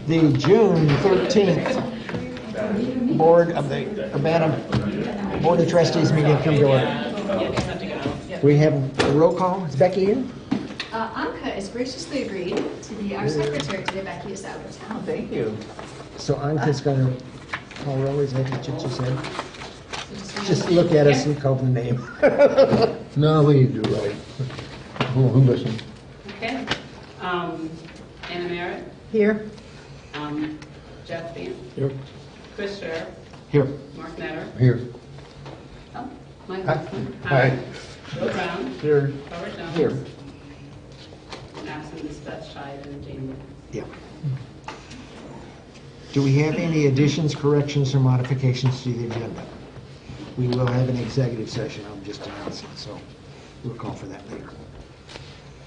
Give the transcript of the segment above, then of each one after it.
The June 13th Board of the Urbana Board of Trustees meeting come to order. We have a roll call. Is Becky in? Anka has graciously agreed to be our secretary today. Becky is out of town. Thank you. So Anka's going to call roll. Is that what you said? Just look at us and call the name. No, you do right. Who listen? Okay. Anna Merritt, Here. Jeff Bean, Here. Chris Scher, Here. Mark Netter, Here. oh, Mike Hi. Wilson, Hi. Bill Brown, Here. Robert Jones, Here. absent is Beth Scheid and Jane Wood. Yeah. Do we have any additions, corrections, or modifications to the agenda? We will have an executive session, I'm just announcing, so we'll call for that later.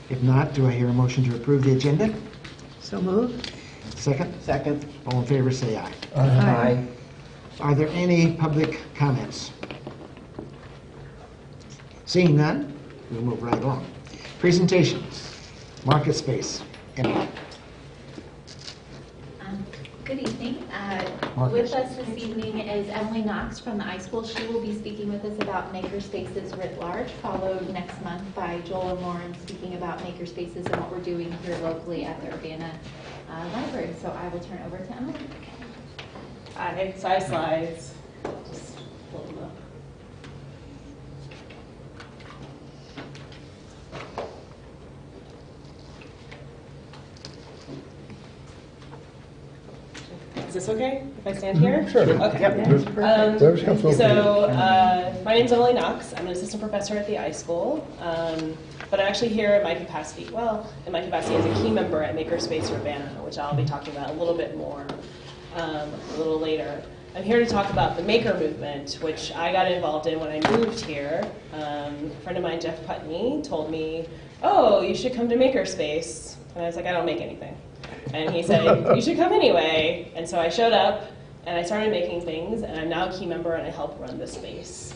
If not, do I hear a motion to approve the agenda? So moved. Second? Second. All in favor, say aye. Aye. Are there any public comments? Seeing none, we'll move right along. Presentation, market space. Emily. Good evening. Marcus. With us this evening is Emily Knox from the iSchool. She will be speaking with us about makerspaces writ large, followed next month by Joel and Lauren speaking about makerspaces and what we're doing here locally at the Urbana Library. So I will turn it over to Emily. Hi, so I have slides. Just pull them up. Is this okay if I stand here? Sure. Okay. Whatever's comfortable for you. My name's Emily Knox. I'm an assistant professor at the iSchool, but I'm actually here in my capacity, in my capacity as a key member at Makerspace Urbana, which I'll be talking about a little bit more a little later. I'm here to talk about the maker movement, which I got involved in when I moved here. A friend of mine, Jeff Putney, told me, oh, you should come to Makerspace. And I was like, I don't make anything. And he said, you should come anyway. And so I showed up, and I started making things, and I'm now a key member, and I help run the space.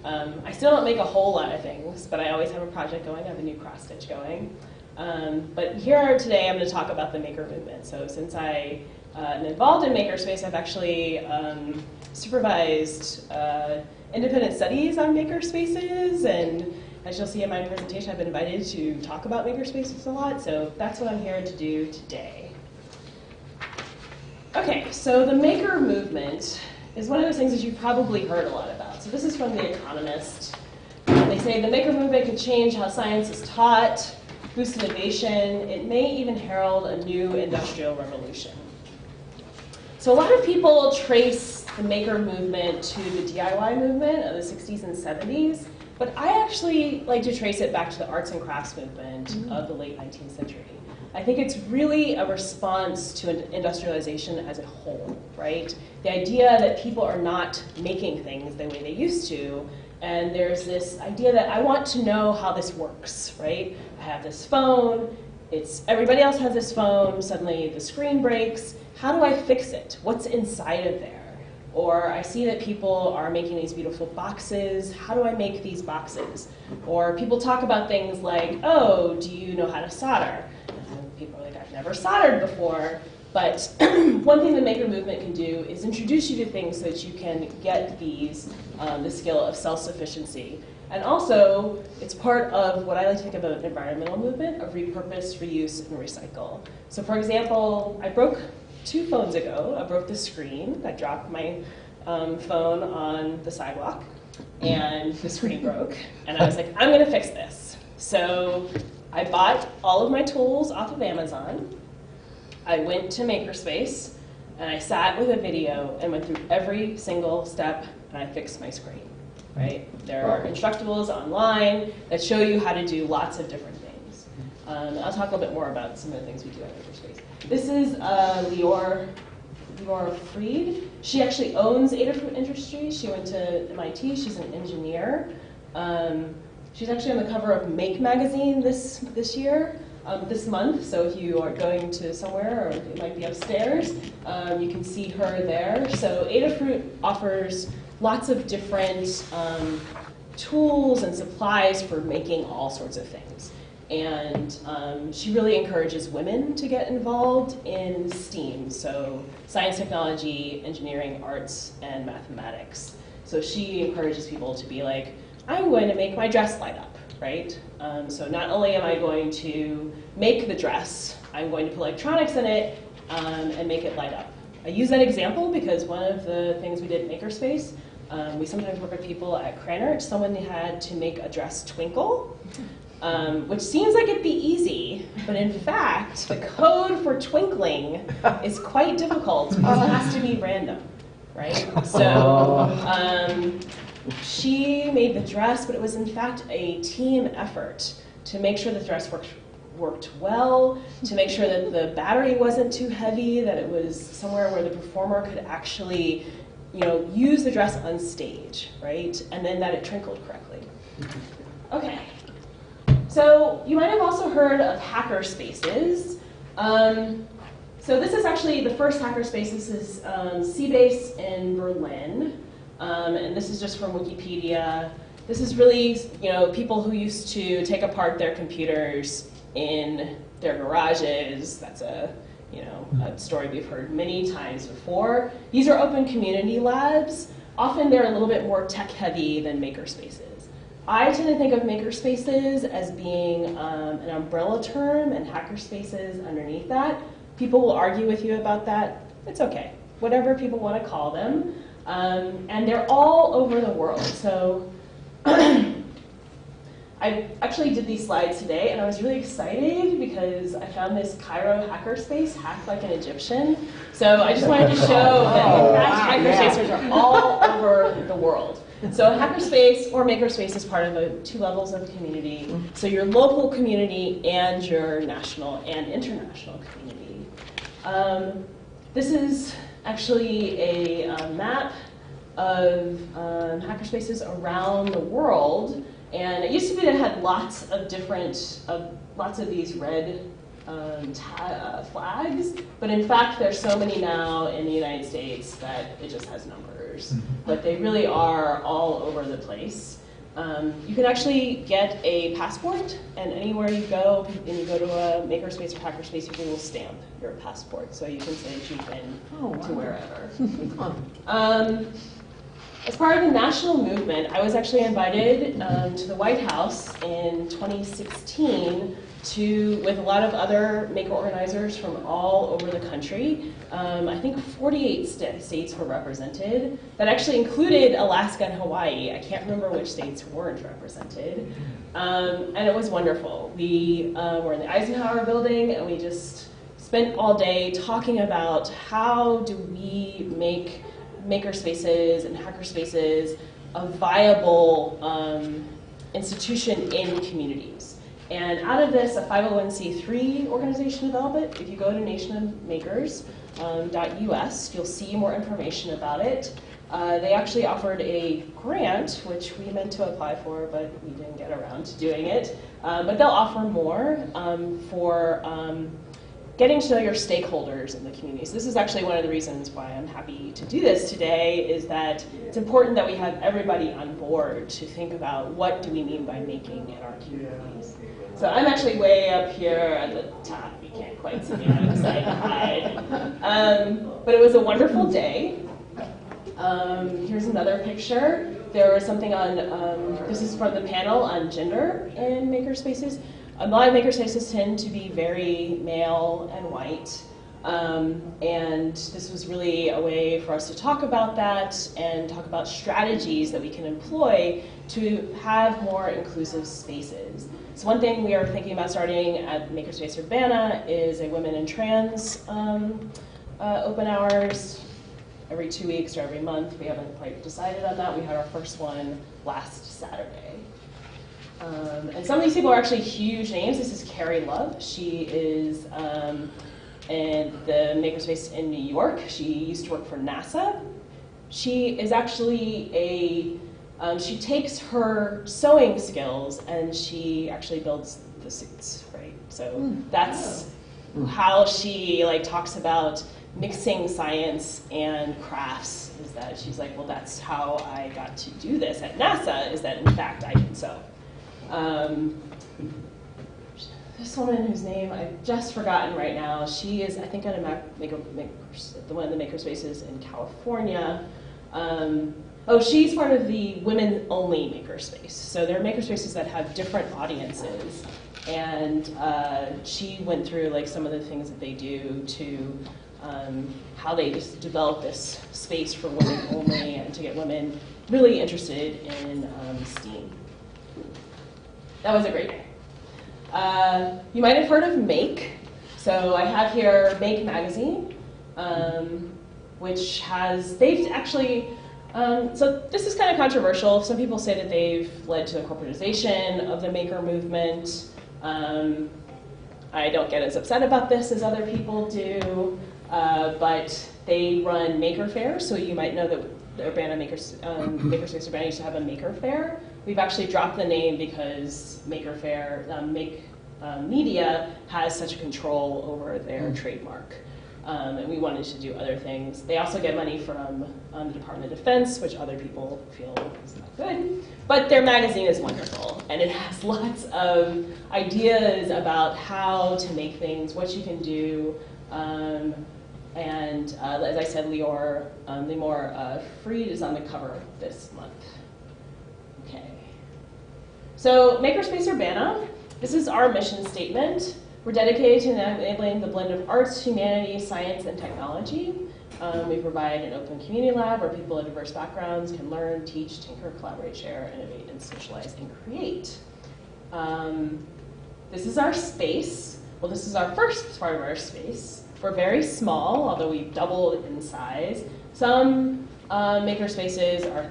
I still don't make a whole lot of things, but I always have a project going. I have a new cross-stitch going. But here today, I'm going to talk about the maker movement. So since I am involved in Makerspace, I've actually supervised independent studies on makerspaces, and as you'll see in my presentation, I've been invited to talk about makerspaces a lot, so that's what I'm here to do today. Okay, so the maker movement is one of those things that you've probably heard a lot about. So this is from The Economist. They say the maker movement could change how science is taught, boost innovation, it may even herald a new industrial revolution. So a lot of people trace the maker movement to the DIY movement of the 60s and 70s, but I actually like to trace it back to the arts and crafts movement of the late 19th century. I think it's really a response to industrialization as a whole, right? The idea that people are not making things the way they used to, and there's this idea that I want to know how this works, right? I have this phone, everybody else has this phone, suddenly the screen breaks. How do I fix it? What's inside of there? Or I see that people are making these beautiful boxes. How do I make these boxes? Or people talk about things like, oh, do you know how to solder? And people are like, I've never soldered before. But one thing the maker movement can do is introduce you to things so that you can get the skill of self-sufficiency. And also, it's part of what I like to think of as an environmental movement of repurpose, reuse, and recycle. So for example, I broke 2 phones ago, I broke the screen. I dropped my phone on the sidewalk, and the screen broke. And I was like, I'm going to fix this. So I bought all of my tools off of Amazon. I went to Makerspace, and I sat with a video and went through every single step, and I fixed my screen. Right? There are instructables online that show you how to do lots of different things. I'll talk a little bit more about some of the things we do at Makerspace. This is Lior Fried. She actually owns Adafruit Industries. She went to MIT. She's an engineer. She's actually on the cover of Make magazine this month. So if you are going to somewhere, or it might be upstairs, you can see her there. So Adafruit offers lots of different tools and supplies for making all sorts of things. And she really encourages women to get involved in STEAM, so science, technology, engineering, arts, and mathematics. So she encourages people to be like, I'm going to make my dress light up, right? So not only am I going to make the dress, I'm going to put electronics in it and make it light up. I use that example because one of the things we did at Makerspace, we sometimes work with people at Cranert. Someone had to make a dress twinkle, which seems like it'd be easy, but in fact, the code for twinkling is quite difficult because it has to be random, right? So she made the dress, but it was in fact a team effort to make sure the dress worked well, to make sure that the battery wasn't too heavy, that it was somewhere where the performer could actually, use the dress on stage, right? And then that it twinkled correctly. Okay. So you might have also heard of hacker spaces. So this is actually the first hacker space. This is C-Base in Berlin. And this is just from Wikipedia. This is really, people who used to take apart their computers in their garages. That's a story we've heard many times before. These are open community labs. Often they're a little bit more tech-heavy than makerspaces. I tend to think of makerspaces as being an umbrella term and hackerspaces underneath that. People will argue with you about that. It's okay. Whatever people want to call them. And they're all over the world. So I actually did these slides today, and I was really excited because I found this Cairo hackerspace, hacked like an Egyptian. So I just wanted to show that hackerspaces are all over the world. So a hackerspace or makerspace is part of the two levels of community. So your local community and your national and international community. This is actually a map of hackerspaces around the world. And it used to be that it had lots of these red flags, but in fact there's so many now in the United States that it just has numbers. But they really are all over the place. You can actually get a passport, and anywhere you go, and you go to a makerspace or hackerspace, people will stamp your passport, so you can say you've been to wherever. As part of the national movement, I was actually invited to the White House in 2016 with a lot of other maker organizers from all over the country. I think 48 states were represented. That actually included Alaska and Hawaii. I can't remember which states weren't represented. And it was wonderful. We were in the Eisenhower building, and we just spent all day talking about how do we make makerspaces and hackerspaces a viable institution in communities. And out of this, a 501c3 organization developed it. If you go to nationofmakers.us, you'll see more information about it. They actually offered a grant, which we meant to apply for, but we didn't get around to doing it. But they'll offer more for getting to know your stakeholders in the community. So this is actually one of the reasons why I'm happy to do this today, is that it's important that we have everybody on board to think about what do we mean by making in our communities. So I'm actually way up here at the top. You can't quite see me on the side hide. But it was a wonderful day. Here's another picture. There was something on, this is from the panel on gender in makerspaces. A lot of makerspaces tend to be very male and white, and this was really a way for us to talk about that and talk about strategies that we can employ to have more inclusive spaces. So one thing we are thinking about starting at Makerspace Urbana is a women and trans open hours every 2 weeks or every month. We haven't quite decided on that. We had our first one last Saturday. And some of these people are actually huge names. This is Carrie Love. She is in the makerspace in New York. She used to work for NASA. She is actually she takes her sewing skills and she actually builds the suits, right? So that's how she talks about mixing science and crafts, is that she's like, well, that's how I got to do this at NASA, is that in fact I can sew. this woman whose name I've just forgotten right now. She is, I think, at one of the makerspaces in California. She's part of the women-only makerspace. So there are makerspaces that have different audiences, and she went through like some of the things that they do to how they just develop this space for women only and to get women really interested in STEAM. That was a great day. You might have heard of Make. So I have here Make magazine, which they've actually, so this is kind of controversial. Some people say that they've led to the corporatization of the maker movement. I don't get as upset about this as other people do, but they run maker fairs, so you might know that the Urbana Makerspace Urbana used to have a maker fair. We've actually dropped the name because maker fair, media has such a control over their trademark. And we wanted to do other things. They also get money from the Department of Defense, which other people feel is not good. But their magazine is wonderful, and it has lots of ideas about how to make things, what you can do. As I said, Leor Fried is on the cover this month. Okay. So Makerspace Urbana, this is our mission statement. We're dedicated to enabling the blend of arts, humanities, science, and technology. We provide an open community lab where people of diverse backgrounds can learn, teach, tinker, collaborate, share, innovate, and socialize and create. This is our space. Well, this is our first part of our space. We're very small, although we've doubled in size. Some maker spaces are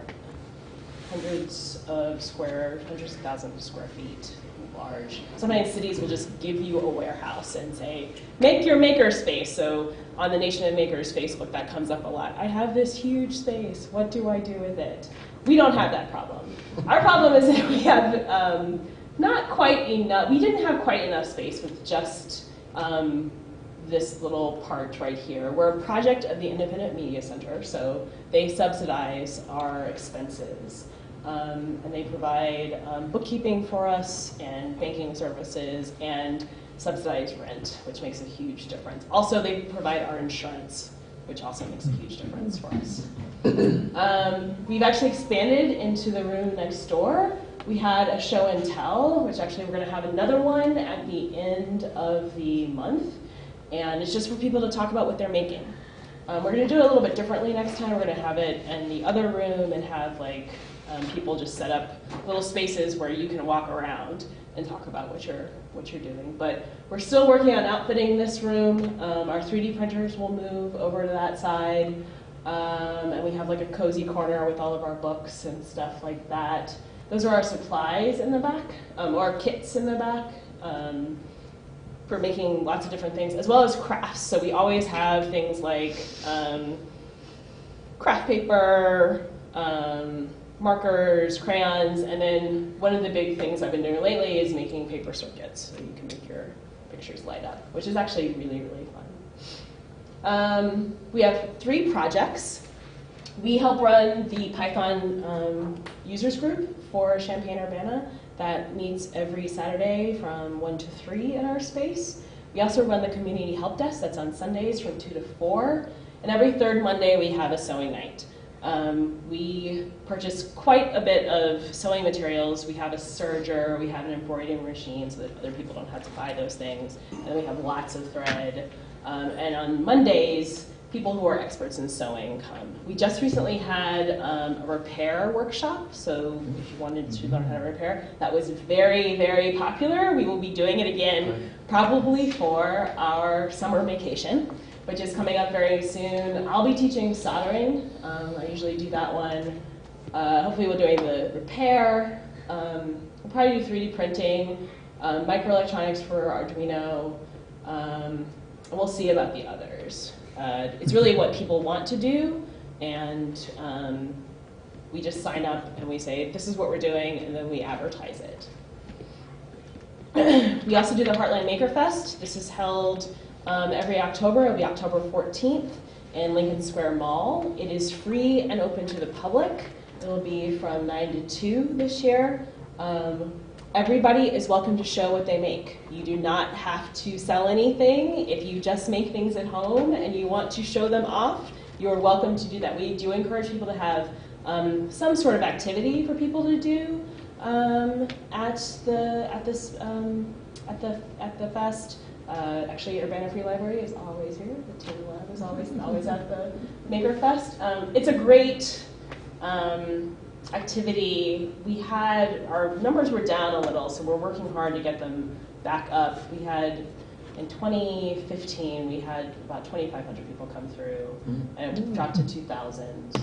hundreds of thousands of square feet large. Sometimes cities will just give you a warehouse and say, make your maker space. So on the Nation of Makers Facebook, that comes up a lot. I have this huge space. What do I do with it? We don't have that problem. Our problem is that we have not quite enough. We didn't have quite enough space with just this little part right here. We're a project of the Independent Media Center, so they subsidize our expenses. And they provide bookkeeping for us and banking services and subsidized rent, which makes a huge difference. Also, they provide our insurance, which also makes a huge difference for us. We've actually expanded into the room next door. We had a show and tell, which actually we're going to have another one at the end of the month. And it's just for people to talk about what they're making. We're going to do it a little bit differently next time. We're going to have it in the other room and have people just set up little spaces where you can walk around and talk about what you're doing. But we're still working on outfitting this room. Our 3D printers will move over to that side. And we have like a cozy corner with all of our books and stuff like that. Those are our supplies in the back, or kits in the back. For making lots of different things, as well as crafts. So we always have things like craft paper, markers, crayons, and then one of the big things I've been doing lately is making paper circuits, so you can make your pictures light up, which is actually really, really fun. We have 3 projects. We help run the Python users group for Champaign-Urbana that meets every Saturday from 1 to 3 in our space. We also run the community help desk that's on Sundays from 2 to 4. And every 3rd Monday we have a sewing night. We purchase quite a bit of sewing materials. We have a serger, we have an embroidery machine so that other people don't have to buy those things. And then we have lots of thread. And on Mondays, people who are experts in sewing come. We just recently had a repair workshop, so if you wanted to learn how to repair, that was very, very popular. We will be doing it again probably for our summer vacation, which is coming up very soon. I'll be teaching soldering. I usually do that one. Hopefully we're doing the repair. We'll probably do 3D printing, microelectronics for Arduino, and we'll see about the others. It's really what people want to do, and we just sign up and we say, this is what we're doing, and then we advertise it. We also do the Heartland Maker Fest. This is held every October. It'll be October 14th in Lincoln Square Mall. It is free and open to the public. It'll be from 9 to 2 this year. everybody is welcome to show what they make. You do not have to sell anything. If you just make things at home and you want to show them off, you're welcome to do that. We do encourage people to have some sort of activity for people to do at the fest. Actually, Urbana Free Library is always here. The Tin Lab is always at the Maker Fest. It's a great activity. Our numbers were down a little, so we're working hard to get them back up. In 2015, we had about 2,500 people come through, and it dropped to 2,000.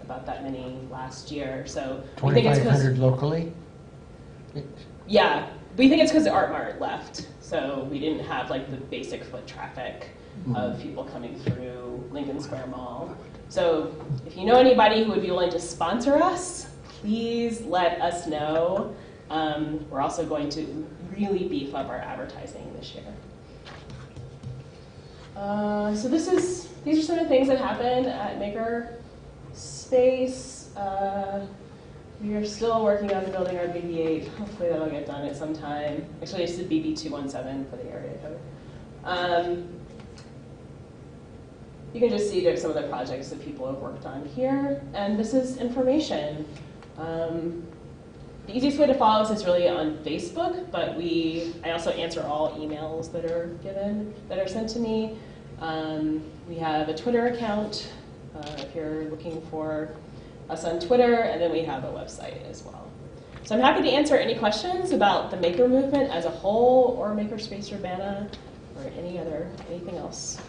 About that many last year. So we think it's 2,500 locally? yeah, we think it's because the Art Mart left. So we didn't have like the basic foot traffic of people coming through Lincoln Square Mall. So if you know anybody who would be willing to sponsor us, please let us know. We're also going to really beef up our advertising this year. So these are some of the things that happen at Maker Space. We are still working on building our BB-8. Hopefully that'll get done at some time. Actually, it's the BB-217 for the area code. You can just see some of the projects that people have worked on here. And this is information. The easiest way to follow us is really on Facebook, but I also answer all emails that are sent to me. We have a Twitter account if you're looking for us on Twitter, and then we have a website as well. So I'm happy to answer any questions about the Maker movement as a whole, or Makerspace Urbana, or anything else.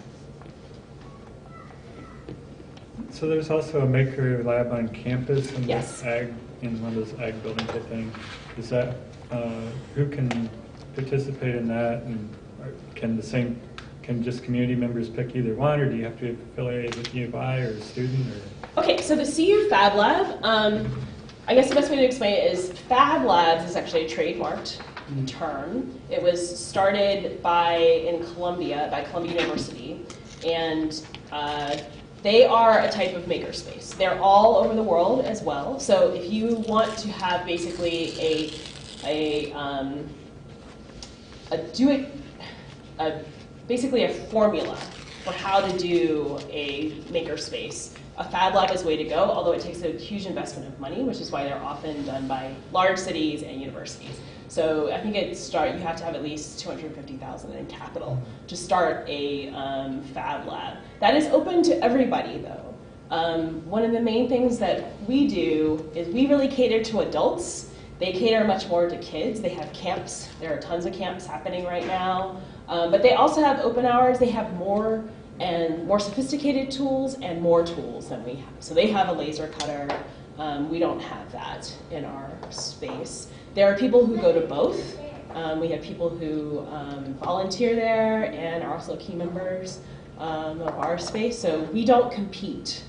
So there's also a Maker Lab on campus in Yes. in one of those ag buildings, I think. Is that who can participate in that, and can just community members pick either one, or do you have to be affiliated with U of I or a student? Okay, so the CU Fab Lab, I guess the best way to explain it is Fab Labs is actually a trademarked term. It was started by Columbia University, and they are a type of makerspace. They're all over the world as well. So if you want to have basically basically a formula for how to do a makerspace, a Fab Lab is the way to go, although it takes a huge investment of money, which is why they're often done by large cities and universities. So I think you have to have at least $250,000 in capital to start a Fab Lab. That is open to everybody, though. One of the main things that we do is we really cater to adults. They cater much more to kids. They have camps. There are tons of camps happening right now. But they also have open hours. They have more sophisticated tools and more tools than we have. So they have a laser cutter. We don't have that in our space. There are people who go to both. We have people who volunteer there and are also key members of our space. So we don't compete.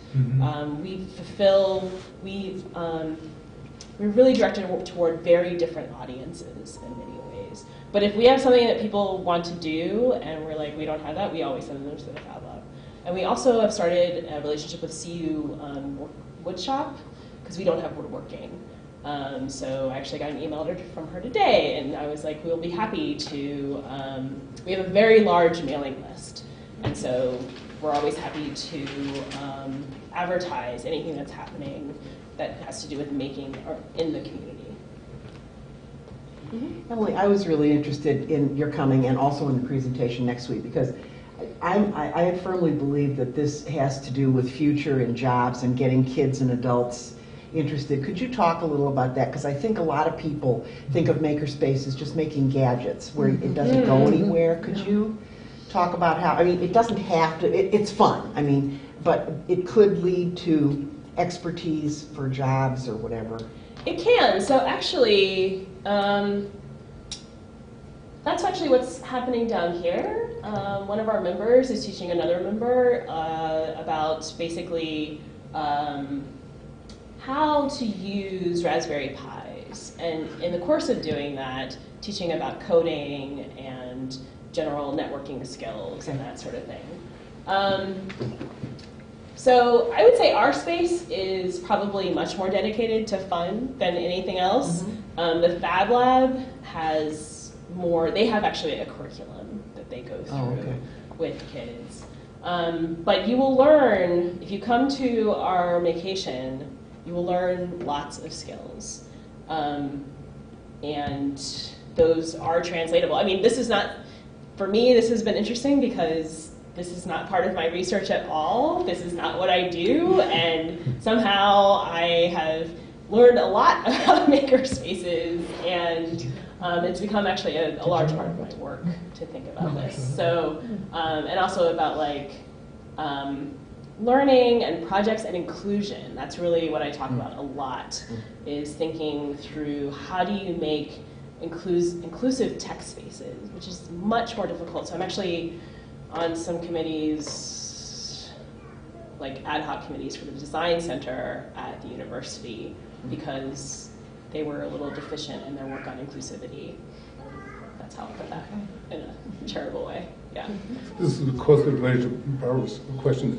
We're really directed toward very different audiences in many ways. But if we have something that people want to do and we're like, we don't have that, we always send them to the Fab Lab. And we also have started a relationship with CU Woodshop, because we don't have woodworking. So I actually got an email from her today, and I was like, we'll be happy to, we have a very large mailing list. And so we're always happy to advertise anything that's happening that has to do with making or in the community. Emily, I was really interested in your coming and also in the presentation next week, because I firmly believe that this has to do with future and jobs and getting kids and adults interested. Could you talk a little about that? Because I think a lot of people think of makerspace as just making gadgets where it doesn't go anywhere. Could you talk about how, I mean, it doesn't have to, it's fun, I mean, but it could lead to expertise for jobs or whatever. It can. So actually, that's actually what's happening down here. One of our members is teaching another member about basically how to use Raspberry Pis. And in the course of doing that, teaching about coding and general networking skills and that sort of thing. So I would say our space is probably much more dedicated to fun than anything else. The Fab Lab has more, they have actually a curriculum that they go through okay. with kids. But you will learn, if you come to our vacation, you will learn lots of skills. And those are translatable. I mean, this is not, for me, this has been interesting because this is not part of my research at all. This is not what I do. And somehow I have learned a lot about makerspaces, and it's become actually a large part of my work to think about this. So, and also about like learning and projects and inclusion. That's really what I talk about a lot, is thinking through how do you make inclusive tech spaces, which is much more difficult. So I'm actually on some committees, like ad hoc committees for the design center at the university, because they were a little deficient in their work on inclusivity. That's how I put that in a charitable way. Yeah. This is closely related to Barbara's question.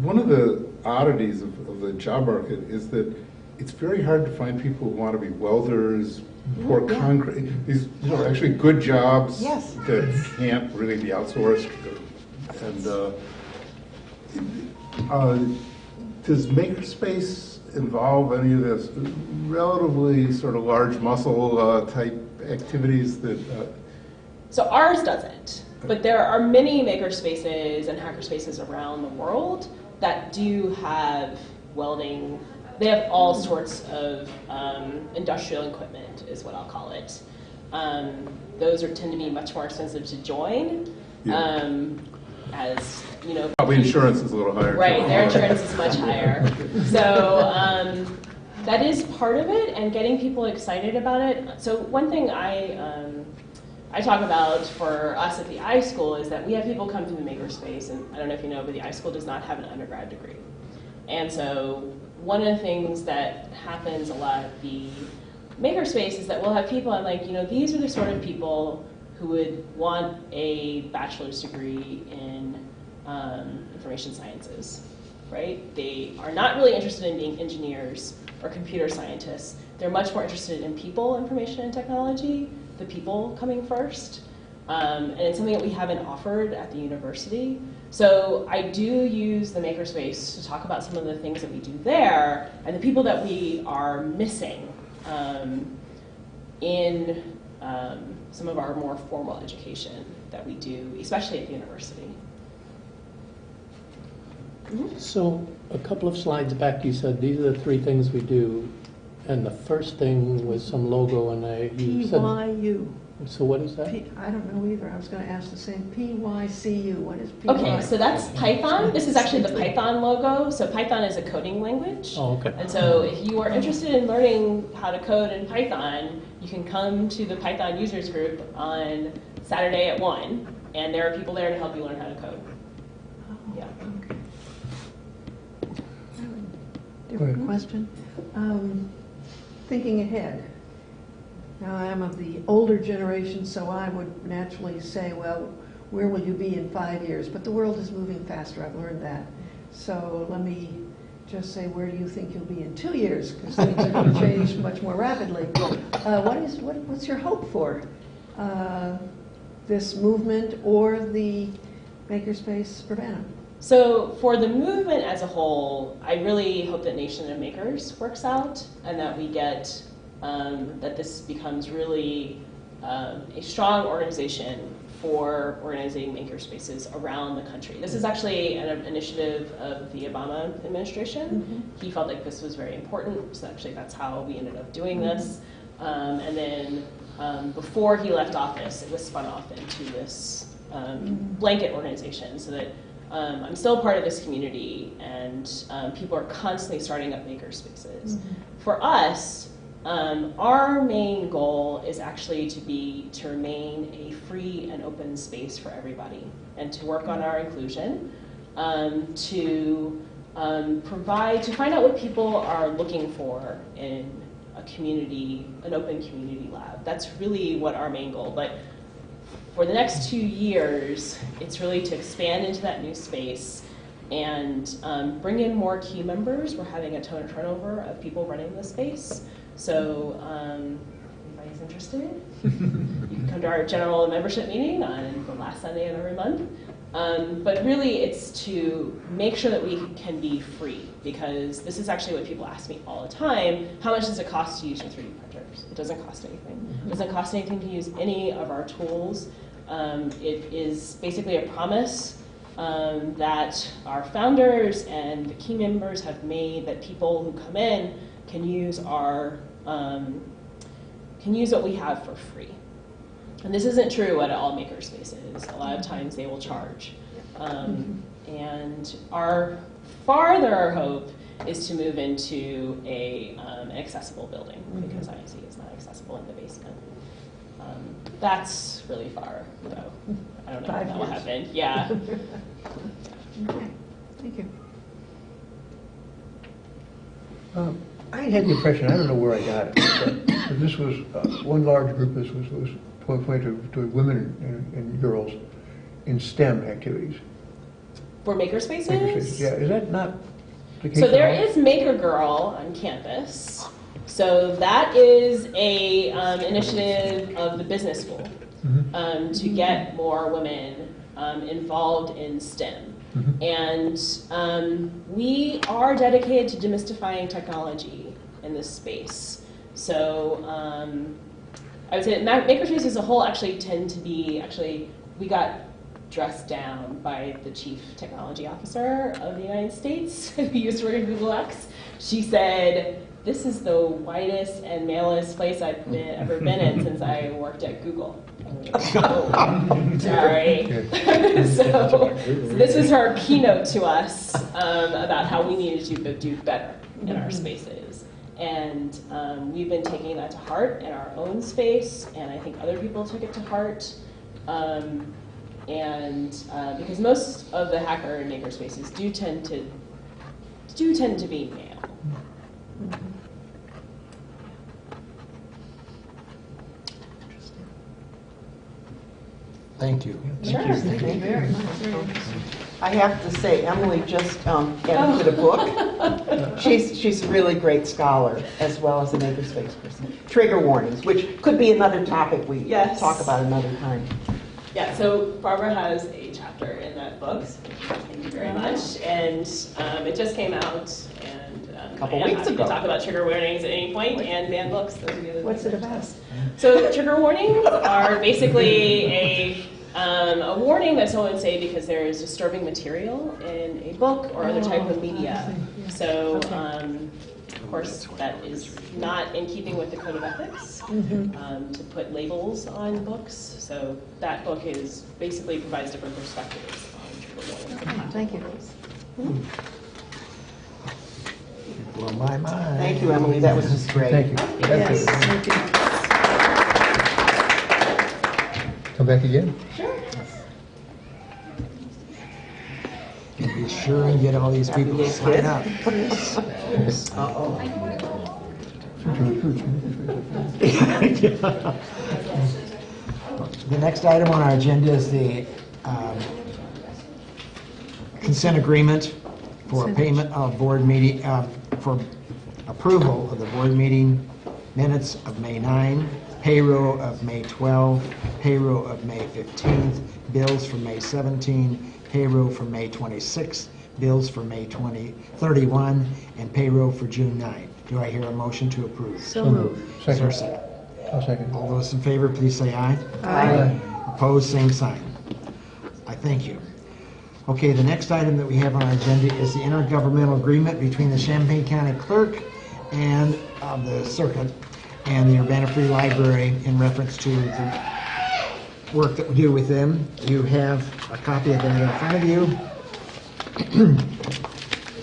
One of the oddities of the job market is that it's very hard to find people who want to be welders, pour concrete. These, actually good jobs Yes. that can't really be outsourced. And does makerspace involve any of this relatively sort of large muscle type activities that? So ours doesn't, but there are many makerspaces and hackerspaces around the world that do have welding. They have all sorts of industrial equipment, is what I'll call it. Those tend to be much more expensive to join. Yeah. As Probably insurance is a little higher. Right, their insurance is much higher. So that is part of it, and getting people excited about it. So one thing I talk about for us at the iSchool is that we have people come to the makerspace, and I don't know if you know, but the iSchool does not have an undergrad degree. And so one of the things that happens a lot at the makerspace is that we'll have people, and like, these are the sort of people who would want a bachelor's degree in information sciences, right? They are not really interested in being engineers or computer scientists. They're much more interested in people, information, and technology, the people coming first. And it's something that we haven't offered at the university. So I do use the makerspace to talk about some of the things that we do there and the people that we are missing in some of our more formal education that we do, especially at the university. So a couple of slides back, you said these are the three things we do, and the first thing was some logo, and you said. PYU. So what is that? I don't know either. I was going to ask the same. PYCU. What is PY? Okay, so that's Python. This is actually the Python logo. So Python is a coding language. Oh, okay. And so if you are interested in learning how to code in Python, you can come to the Python users group on Saturday at 1, and there are people there to help you learn how to code. Yeah. Okay. Different question. Thinking ahead. Now, I'm of the older generation, so I would naturally say, well, where will you be in 5 years? But the world is moving faster. I've learned that. So let me just say, where do you think you'll be in 2 years? Because things are going to change much more rapidly. What's your hope for this movement or the Makerspace Urbana? So for the movement as a whole, I really hope that Nation of Makers works out, and that we get that this becomes really a strong organization for organizing makerspaces around the country. This is actually an initiative of the Obama administration. Mm-hmm. He felt like this was very important, so actually that's how we ended up doing this. And then before he left office, it was spun off into this blanket organization, so that I'm still part of this community, and people are constantly starting up makerspaces. Mm-hmm. For us, our main goal is actually to remain a free and open space for everybody, and to work on our inclusion, to find out what people are looking for in a community, an open community lab. That's really what our main goal. But for the next 2 years, it's really to expand into that new space and bring in more key members. We're having a turnover of people running the space. So anybody's interested, you can come to our general membership meeting on the last Sunday of every month. But really, it's to make sure that we can be free, because this is actually what people ask me all the time. How much does it cost to use your 3D printers? It doesn't cost anything. It doesn't cost anything to use any of our tools. It is basically a promise that our founders and the key members have made, that people who come in can use our can use what we have for free. And this isn't true at all makerspaces. A lot of times they will charge. And our farther hope is to move into an accessible building, because IMC is not accessible in the basement. That's really far, though. I don't know if that will happen. Yeah. Okay, thank you. I had the impression, I don't know where I got it, but this was, one large group was pointed to women and girls in STEM activities. For makerspaces? Makerspaces, yeah, is that not the case? So there at all? is Maker Girl on campus. So that is a initiative of the business school to get more women involved in STEM. And we are dedicated to demystifying technology in this space. So I would say that makerspaces as a whole actually tend to be, we got dressed down by the chief technology officer of the United States, who used to work at Google X. She said, "This is the whitest and malest place I've ever been in since I worked at Google." Oh, sorry. So this is her keynote to us about how we needed to do better in our spaces. And we've been taking that to heart in our own space, and I think other people took it to heart. Because most of the hacker and maker spaces do tend to be male. Thank you. Sure. Thank you very much. I have to say, Emily just edited a book. She's a really great scholar, as well as a makerspace person. Trigger warnings, which could be another topic we talk about another time. Yeah, so Barbara has a chapter in that book, so thank you very much. And it just came out, and A couple I am weeks happy ago. to talk about trigger warnings at any point, and banned books. Those are the other What's things it I about? chose. So trigger warnings are basically a warning that someone would say because there is disturbing material in a book or other type of media. So, of course, that is not in keeping with the code of ethics to put labels on books. So that book is basically provides different perspectives on trigger warnings. Thank you. Blow my mind. Thank you, Emily. That was just great. Thank you. Yes, thank you. Come back again? Be sure and get all these people to sign up. The next item on our agenda is the consent agreement for payment of board meeting, for approval of the board meeting minutes of May 9, payroll of May 12, payroll of May 15th, bills for May 17, payroll for May 26, bills for May 31, and payroll for June 9. Do I hear a motion to approve? So moved. Is there a second? I'll second. All those in favor, please say aye. Aye. Opposed, same sign. I thank you. Okay, the next item that we have on our agenda is the intergovernmental agreement between the Champaign County Clerk and the Circuit and the Urbana Free Library in reference to the work that we do with them. You have a copy of that in front of you.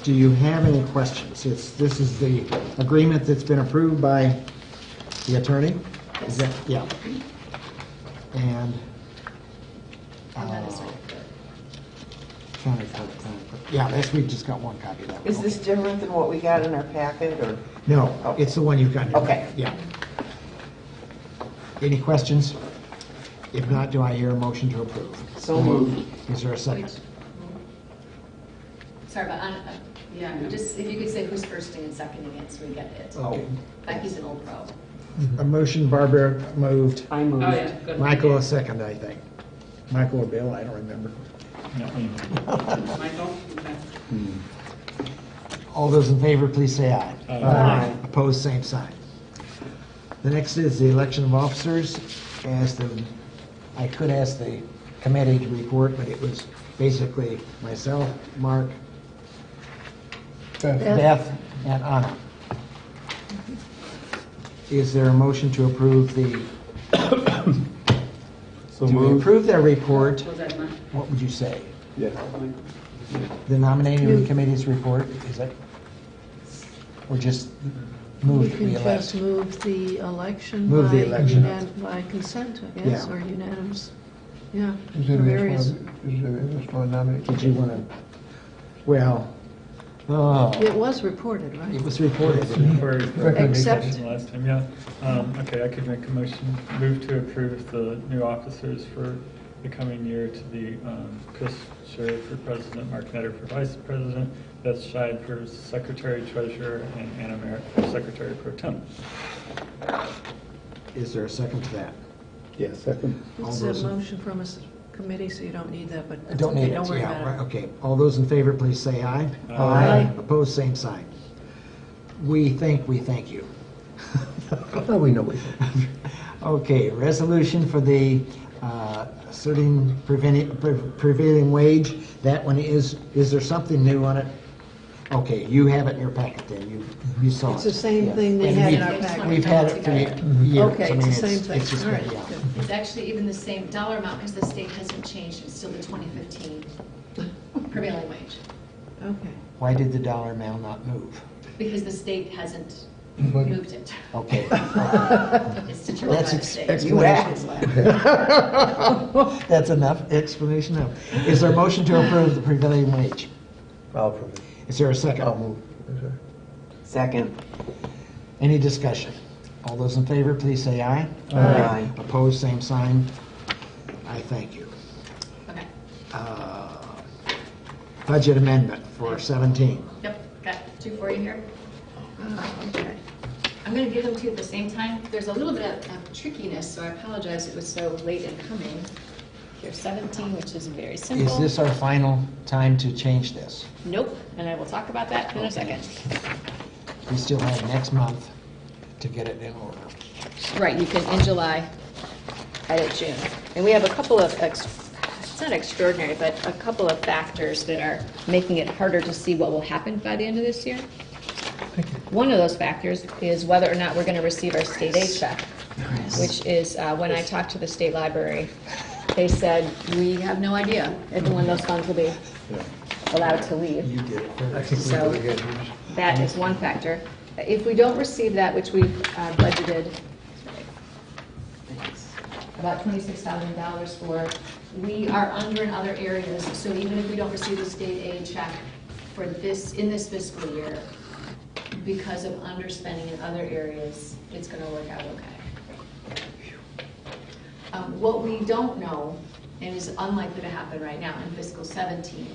Do you have any questions? This is the agreement that's been approved by the attorney. Is that, yeah. And county clerk, yeah, that's, we've just got one copy of that. Is this different than what we got in our packet, or? No, it's the one you've got. in your Okay. packet, yeah. Any questions? If not, do I hear a motion to approve? So moved. Is there a second? Sorry, but yeah, just if you could say who's firsting and seconding it, so we get it. Okay. Becky's an old pro. A motion, Barbara moved. I moved. Oh, yeah, good. Michael a second, I think. Michael or Bill, I don't remember. Michael? Okay. All those in favor, please say aye. Aye. Opposed, same sign. The next is the election of officers. I could ask the committee to report, but it was basically myself, Mark, Beth, and Anna. Is there a motion to approve the, So do we moved. approve their report? Was that mine? What would you say? Yeah. The nominating committee's report, is that, or just We move can the just election? move the election Move the by election. by consent, I guess, Yeah. or unanimous. Yeah. Is for there various- a strong nomination? Did you want to, well, oh, It was reported, right? it was reported. Except- Last time, yeah. Okay, I could make a motion, move to approve the new officers for the coming year to be Chris Scher for president, Mark Netter for vice president, Beth Scheid for secretary treasurer, and Anna Merritt for secretary pro tem. Is there a second to that? Yeah, second. It's All a those- motion from a committee, so you don't need that, but it's Don't okay, need it, don't worry yeah, about right, it. okay. All those in favor, please say aye. Aye. Opposed, same sign. We thank you. Oh, we know we. Okay, resolution for the asserting prevailing wage. That one is there something new on it? Okay, you have it in your packet then, you saw it. It's the same Yeah. thing they And had in we- our packet. We've had it for years. Okay, I mean, it's the same thing. It's just, All right, yeah. good. It's actually even the same dollar amount because the state hasn't changed. It's still the 2015 prevailing wage. Okay. Why did the dollar amount not move? Because the state hasn't But- moved it. Okay. It's determined by That's the state. explanation. That's enough explanation of. Is there a motion to approve the prevailing wage? I'll approve it. Is there a second? I'll move. Is there- Second. Any discussion? All those in favor, please say aye. Aye. Opposed, same sign. I thank you. Okay. Budget amendment for 17. Yep, got two for you here. Okay. I'm going to give them to you at the same time. There's a little bit of trickiness, so I apologize it was so late in coming. Here's 17, which is very simple. Is this our final time to change this? Nope, and I will talk about that in a second. We still have next month to get it in order. Right, you can, in July, edit June. And we have a couple of, it's not extraordinary, but a couple of factors that are making it harder to see what will happen by the end of this year. One of those factors is whether or not we're going to receive our state aid check, which is, when I talked to the state library, they said, we have no idea if and when those funds will be allowed to leave. You did it. I think we So- really good. That is one factor. If we don't receive that, which we've budgeted about $26,000 for, we are under in other areas, so even if we don't receive the state aid check for this, in this fiscal year, because of underspending in other areas, it's gonna work out okay. What we don't know, and is unlikely to happen right now in fiscal 17,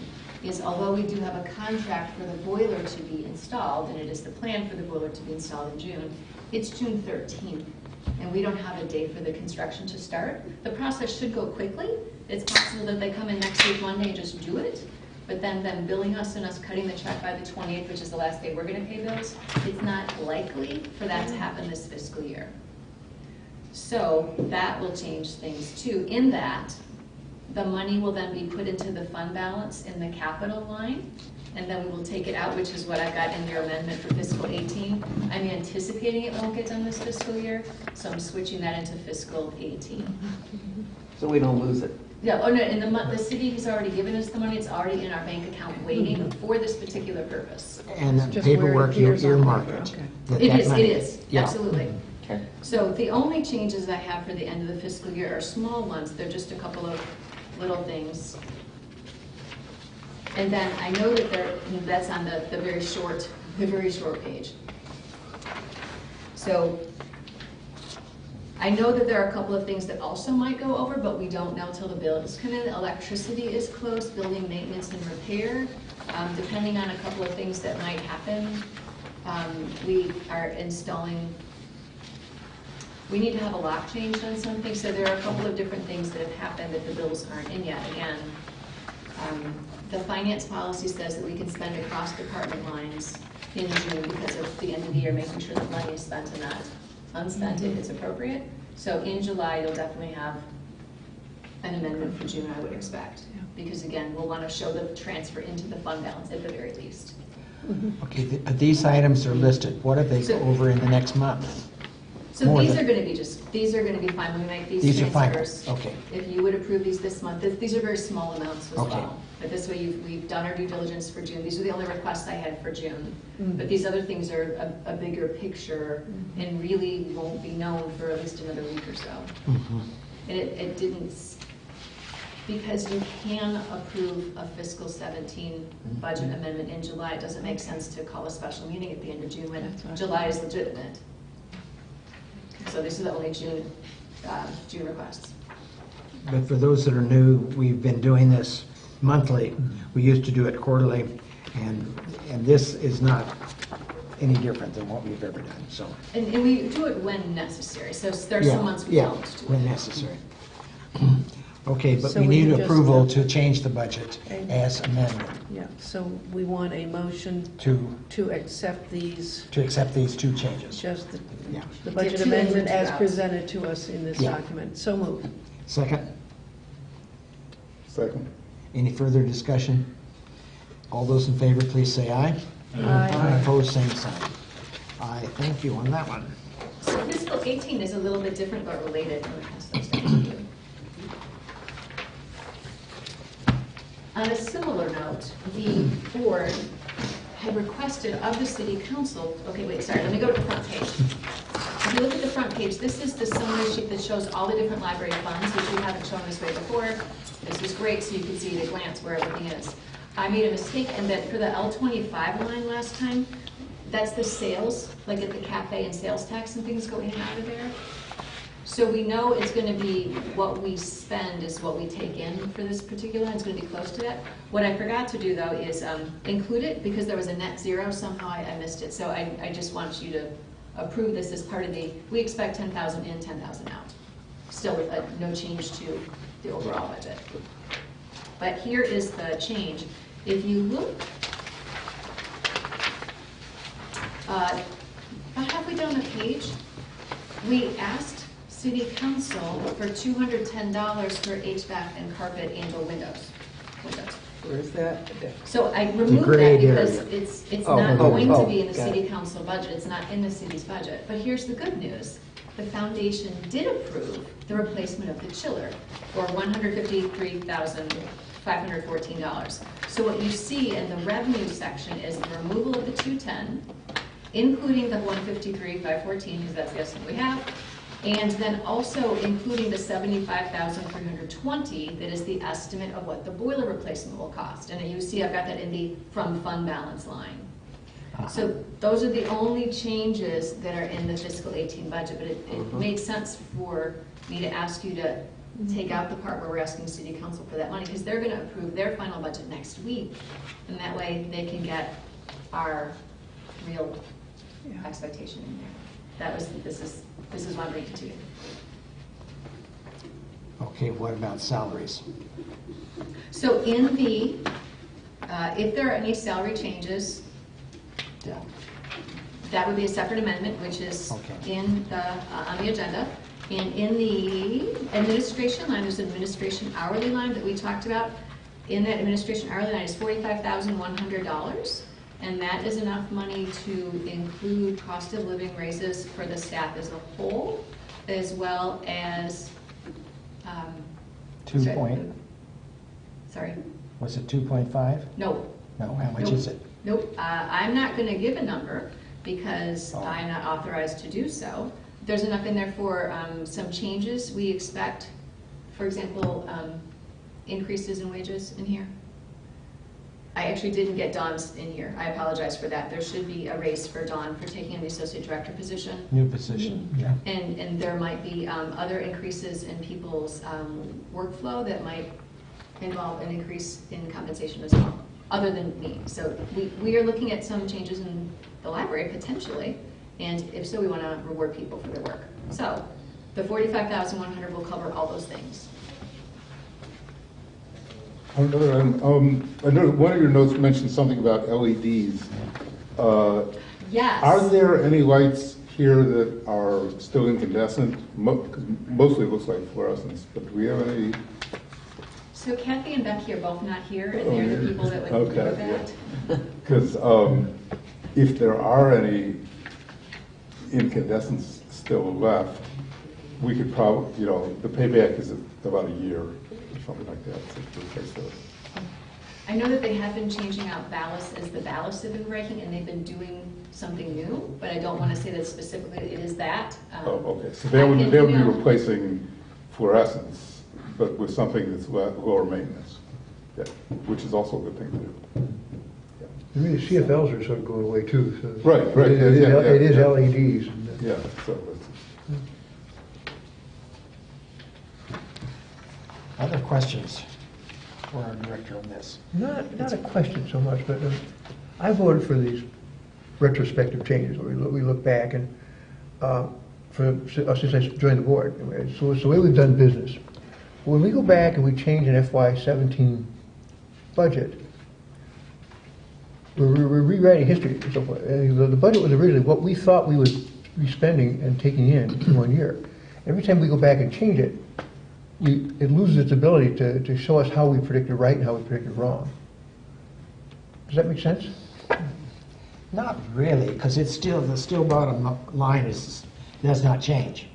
is although we do have a contract for the boiler to be installed, and it is the plan for the boiler to be installed in June, it's June 13th, and we don't have a date for the construction to start. The process should go quickly. It's possible that they come in next week, Monday, and just do it, but then them billing us and us cutting the check by the 28th, which is the last day we're gonna pay bills, it's not likely for that to happen this fiscal year. So that will change things too, in that the money will then be put into the fund balance in the capital line, and then we will take it out, which is what I got in your amendment for fiscal 18. I'm anticipating it won't get done this fiscal year, so I'm switching that into fiscal 18. So we don't lose it. Yeah, oh no, and the city has already given us the money, it's already in our bank account waiting for this particular purpose. And the Just where it paperwork, you appears on earmark paper, it. okay. That It is, Yeah. absolutely. Okay. So the only changes I have for the end of the fiscal year are small ones, they're just a couple of little things. And then I know that that's on the very short page. So I know that there are a couple of things that also might go over, but we don't know till the bills come in. Electricity is close, building maintenance and repair. Depending on a couple of things that might happen, we are installing, we need to have a lock changed on something, so there are a couple of different things that have happened that the bills aren't in yet. Again, the finance policy says that we can spend across department lines in June because of the end of the year, making sure that money is spent and not unspent if it's appropriate. So in July, you'll definitely have an amendment for June, I would expect. Because again, we'll want to show the transfer into the fund balance at the very least. Okay, these items are listed. What if they go over in the next month? So More these than- are going to be these are going to be fine when we make these These are final, transfers. okay. If you would approve these this month, these are very small amounts as Okay. well. But this way, we've done our due diligence for June. These are the only requests I had for June. But these other things are a bigger picture and really won't be known for at least another week or so. Mhm. And it didn't, because you can approve a fiscal 17 budget amendment in July, it doesn't make sense to call a special meeting at the end of June when That's right. July is legitimate. So this is the only June requests. But for those that are new, we've been doing this monthly. We used to do it quarterly, and this is not any different than what we've ever done, so. And we do it when necessary, so there's Yeah, some months we yeah, don't do when it. necessary. Okay, but So we we need just approval have- to change the budget Okay. as amended, Yeah, so we want a motion to accept these, accept these two changes. just Yeah. the budget two ins amendment and two as outs. presented to us in this Yeah. document. So moved. Second, Second. any further discussion? All those in favor, please say aye. Aye. Opposed, same sign. Aye, thank you on that one. So fiscal 18 is a little bit different but related. I'm gonna pass those down to you. On a similar note, the board had requested of the city council, okay, wait, sorry, let me go to the front page. If you look at the front page, this is the summary sheet that shows all the different library funds, which we haven't shown this way before. This is great, so you can see at a glance where everything is. I made a mistake in that for the L25 line last time, that's the sales, like at the cafe and sales tax and things go in and out of there. So we know it's going to be what we spend is what we take in for this particular, and it's going to be close to that. What I forgot to do, though, is include it, because there was a net zero, somehow I missed it. So I just want you to approve this as part of the, we expect 10,000 in, 10,000 out. Still no change to the overall budget. But here is the change. If you look, about halfway down the page, we asked City Council for $210 for HVAC and carpet and/or windows. Where's that? So I removed that grayed because area. it's Oh, not oh, going to oh, be in the got city it. council budget, it's not in the city's budget. But here's the good news. The foundation did approve the replacement of the chiller for $153,514. So what you see in the revenue section is the removal of the 210, including the 153,514, because that's the estimate we have, and then also including the 75,320 that is the estimate of what the boiler replacement will cost. And you see I've got that in the from fund balance line. So those are the only changes that are in the fiscal 18 budget, but it made sense for me to ask you to take out the part where we're asking city council for that money, because they're going to approve their final budget next week, and that way they can get our real expectation in there. This is what I'm bringing to you. Okay, what about salaries? So in the, if there are any salary changes, that would be a separate amendment, which is Okay. in the, on the agenda. And in the administration line, there's an administration hourly line that we talked about. In that administration hourly line is $45,100. And that is enough money to include cost of living raises for the staff as a whole, as well as, 2 point, sorry, was it 2.5? no, No, how much Nope. is it? Nope, I'm not going to give a number because Oh. I'm not authorized to do so. There's enough in there for some changes. We expect, for example, increases in wages in here. I actually didn't get Dawn's in here. I apologize for that. There should be a raise for Dawn for taking on the associate director position. New position, yeah. And there might be other increases in people's workflow that might involve an increase in compensation as well. other than me. So we are looking at some changes in the library potentially, and if so, we want to reward people for their work. So the 45,100 will cover all those things. Another item, I know one of your notes mentioned something about LEDs. Yes. Are there any lights here that are still incandescent? 'Cause mostly it looks like fluorescents, but do we have any? So Kathy and Becky are both not here, and they're the people that would know that. Because if there are any incandescents still left, we could probably, the payback is about a year or something like that to replace those. I know that they have been changing out ballasts as the ballasts have been breaking, and they've been doing something new, but I don't want to say that specifically it is that. Oh, okay, so they would be replacing fluorescents, but with something that's lower maintenance, yeah, which is also a good thing to do. I mean, the CFLs are sort of going away too, so. Right, It is yeah. LEDs. Yeah, so it's. Other questions for our director on this? Not a question so much, but I voted for these retrospective changes, where we look back and, since I joined the board, so it's the way we've done business. When we go back and we change an FY17 budget, we're rewriting history and so forth. And the budget was originally what we thought we would be spending and taking in 1 year. Every time we go back and change it, it loses its ability to show us how we predicted right and how we predicted wrong. Does that make sense? Not really, because the still bottom line does not change.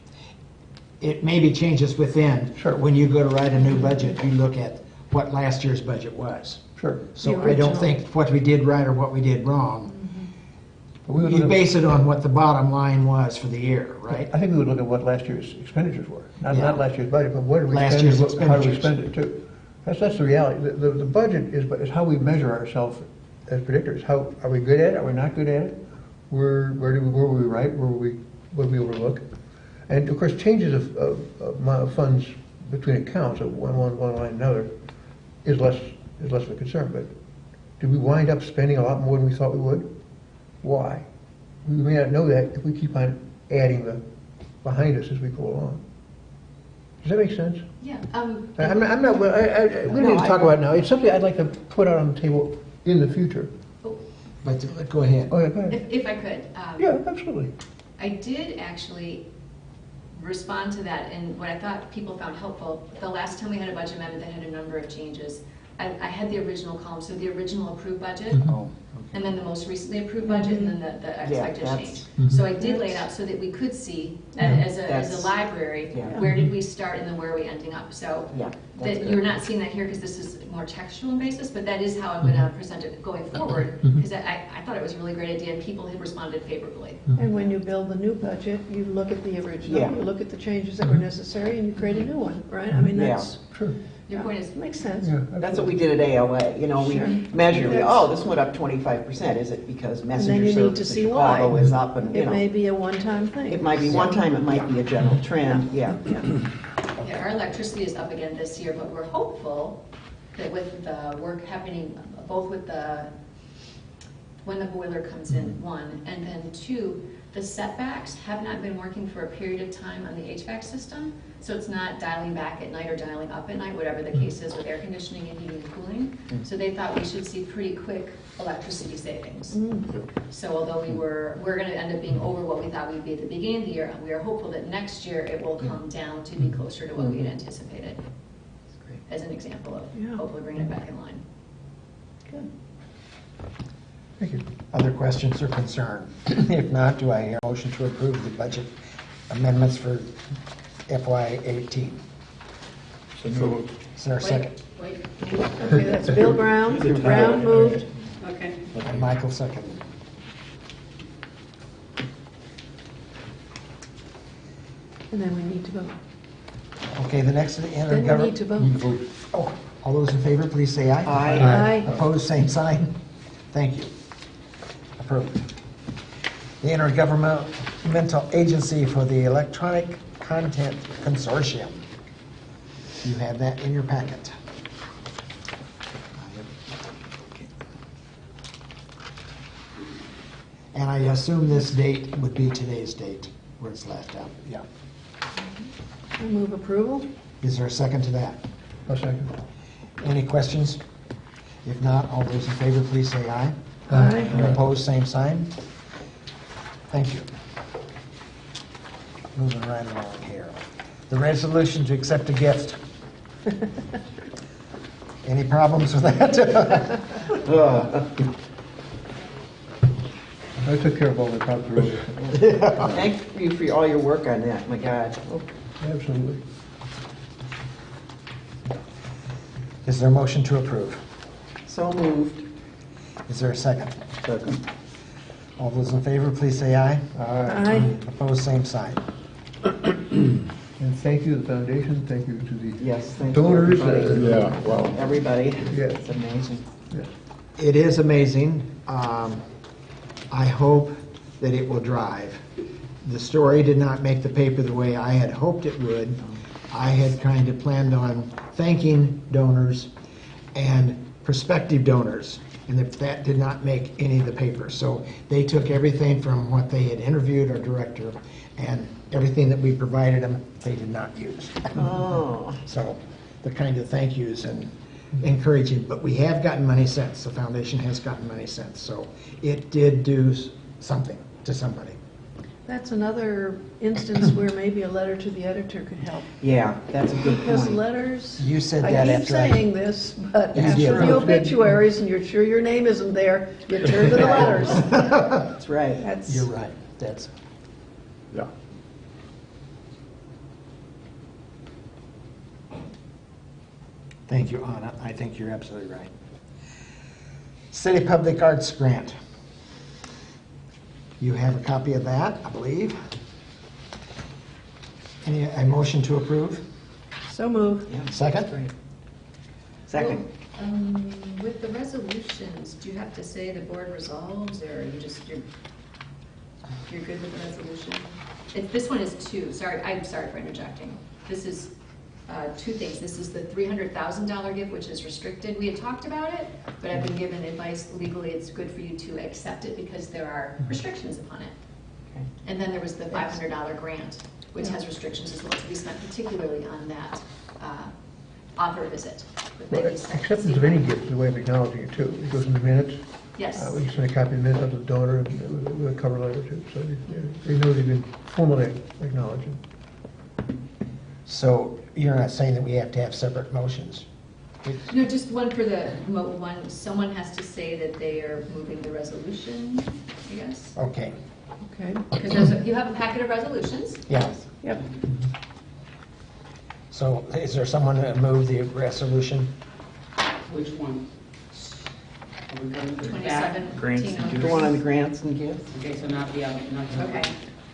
It maybe changes within. Sure. When you go to write a new budget, you look at what last year's budget was. Sure. So The I don't original. think what we did right or what we did wrong. But we would You look at- base it on what the bottom line was for the year, right? I think we would look at what last year's expenditures were, Yeah. not last year's budget, but what did we Last spend, year's and how did we expenditures. spend it too. That's the reality. The budget is how we measure ourselves as predictors. How, are we good at it? Are we not good at it? Were we right? What did we overlook? And of course, changes of funds between accounts, of one line and another, is less of a concern. But did we wind up spending a lot more than we thought we would? Why? We may not know that if we keep on adding the behind us as we go along. Does that make sense? Yeah. I'm not, we don't need to talk about it now. It's something I'd like to put out on the table in the future. But go ahead. Oh, yeah, go ahead. If I could. Yeah, absolutely. I did actually respond to that, and what I thought people found helpful, the last time we had a budget amendment that had a number of changes, I had the original column, so the original approved budget, Oh, and then the most recently approved budget, and then the expected that's- change. So I did lay it out so that we could see, as a That's- library, yeah. where did we start and then where are we ending up? So Yeah, that's that good. you're not seeing that here because this is more textual in basis, but that is how I'm going to present it going forward, because I thought it was a really great idea, and people had responded favorably. And when you build the new budget, you look at the original, Yeah. you look at the changes that were necessary, and you create a new one, right? I mean, Yeah. that's, Sure. Your point is, makes sense. Yeah, That's what we did at ALA, we Sure. measure, That's- oh, this went up 25%, is it because then messenger you need to service in see Chicago why. is up and, It may be a one-time thing. it might be one time, it might be a general trend, yeah. yeah, our electricity is up again this year, but we're hopeful that with the work happening, both with when the boiler comes in, one, and then two, the setbacks have not been working for a period of time on the HVAC system, so it's not dialing back at night or dialing up at night, whatever the case is with air conditioning and heating and cooling. So they thought we should see pretty quick electricity savings. So although we're going to end up being over what we thought we'd be at the beginning of the year, we are hopeful that next year it will come down to be closer to what we had anticipated, as an example of Yeah. hopefully bringing it back in line. Good. Thank you. Other questions or concern? If not, do I hear a motion to approve the budget amendments for FY18? So Is there a second? Wait. Okay, that's Bill Brown. Brown moved. Okay. And Michael second. And then we need to vote. Okay, the next Then we need to vote. Oh, all those in favor, please say aye. Aye. Aye. Opposed, same sign. Thank you. Approved. The Intergovernmental Agency for the Electronic Content Consortium. You have that in your packet. Okay. And I assume this date would be today's date, where it's last out, yeah. I move approval. Is there a second to that? I'll second. Any questions? If not, all those in favor, please say aye. Aye. And opposed, same sign. Thank you. Moving right along here. The resolution to accept a gift. Any problems with that? I took care of all the problems earlier. Thank you for all your work on that, my God. Absolutely. Is there a motion to approve? So moved. Is there a second? Second. All those in favor, please say aye. Aye. Opposed, same sign. And thank you to the foundation, thank you to the Yes, thank you, donors. everybody. Yeah, wow. Everybody. Yeah. It's amazing. Yeah. It is amazing. I hope that it will drive. The story did not make the paper the way I had hoped it would. I had kind of planned on thanking donors and prospective donors, and that did not make any of the paper. So they took everything from what they had interviewed our director, and everything that we provided them, they did not use. Oh. So the kind of thank yous and encouraging, but we have gotten money since. The foundation has gotten money since, so it did do something to somebody. That's another instance where maybe a letter to the editor could help. Yeah, that's a good Because point. letters, You said I that keep after I... saying this, but You after did. the obituaries, and you're sure your name isn't there, you turn to the letters. That's right. That's, You're right, that's... Yeah. Thank you, Anna. I think you're absolutely right. City Public Arts Grant. You have a copy of that, I believe. A motion to approve? so move. Second? Second. With the resolutions, do you have to say the board resolves, or you're good with the resolution? This one is two, sorry, I'm sorry for interjecting. This is two things. This is the $300,000 gift, which is restricted. We had talked about it, but I've been given advice legally it's good for you to accept it because there are restrictions upon it. Okay. And then there was the $500 grant, which has restrictions as well. So we spent particularly on that author visit. with Well, Maggie Sykes. acceptance of any gift is a way of acknowledging it too. It goes in the minutes. Yes. We send a copy of the minutes out to the donor and with a cover letter too. So they know they've been formally acknowledging. So you're not saying that we have to have separate motions? No, just one for the one. Someone has to say that they are moving the resolution, I guess. Okay, Okay, Because you have a packet of resolutions. yeah. yep. So is there someone to move the resolution? Which one? Are we going to that? 27. Grants and Tino. The one on the grants and gifts? Okay, so not the other, not the. Okay.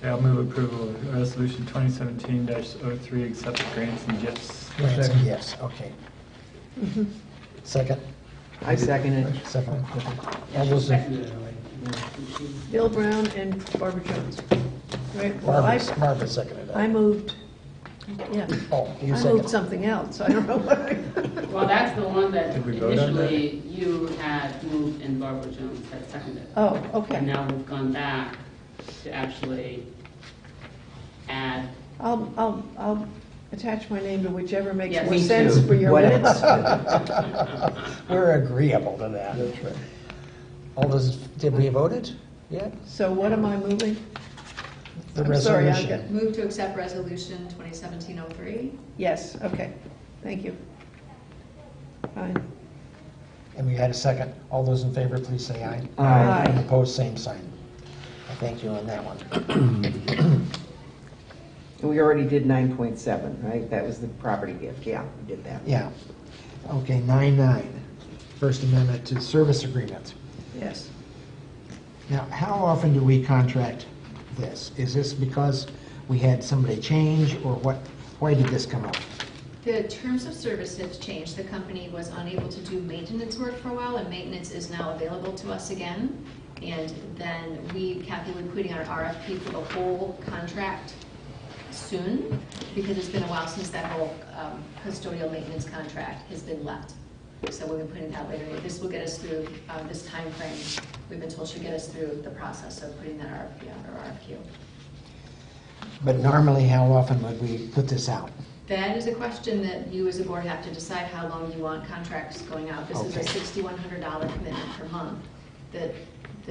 Yeah, I'll move approval of resolution 2017-03, accept grants and gifts. Grants and gifts, okay. Second? I second it. Second. All those in... Seconded already. Bill Brown and Barbara Jones. Right, well, Barbara seconded I it. moved, yeah. Oh, you I moved seconded. something else, I don't know what I... Well, that's the one that Did we vote on that? initially you had moved and Barbara Jones had seconded. Oh, And okay. now we've gone back to actually add, I'll attach my name to whichever makes Yeah, more me sense too. for your Whatever. minutes. We're agreeable to that. That's right. All those, did we vote it? Yeah. So what am I moving? The I'm sorry, I resolution. got- Move to accept resolution 2017-03. Yes, okay, thank you. Fine. And we had a second. All those in favor, please say aye. Aye. And opposed, same sign. I thank you on that one. And we already did 9.7, right? That was the property gift. Yeah, we did that. Yeah. Okay, 9.9, First Amendment to Service Agreement. Yes. Now, how often do we contract this? Is this because we had somebody change, or what? Why did this come up? The terms of service have changed. The company was unable to do maintenance work for a while, and maintenance is now available to us again. And then Kathy will be putting out an RFP for the whole contract soon, because it's been a while since that whole custodial maintenance contract has been left. So we'll be putting that later. This will get us through this time frame. We've been told should get us through the process of putting that RFP out or RFQ. But normally, how often would we put this out? That is a question that you as a board have to decide how long you want contracts going out. This is a Okay. $6,100 commitment per month that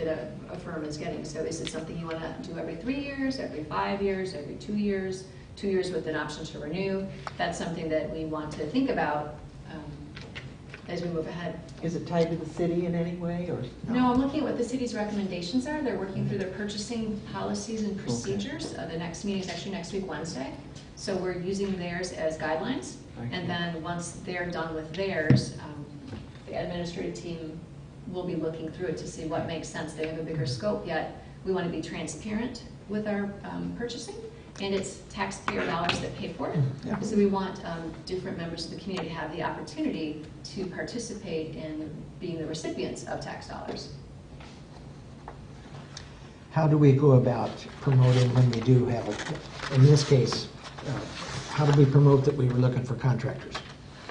a firm is getting. So is it something you want to do every 3 years, every 5 years, every 2 years, 2 years with an option to renew? That's something that we want to think about as we move ahead. Is it tied to the city in any way, or? No, I'm looking at what the city's recommendations are. They're working through their purchasing policies and procedures. The next meeting is actually next week, Wednesday. So we're using theirs as guidelines. And then once they're done with theirs, the administrative team will be looking through it to see what makes sense. They have a bigger scope, yet we want to be transparent with our purchasing. And it's taxpayer dollars that pay for it. Yeah. So we want different members of the community to have the opportunity to participate in being the recipients of tax dollars. How do we go about promoting when we do have in this case, how do we promote that we were looking for contractors?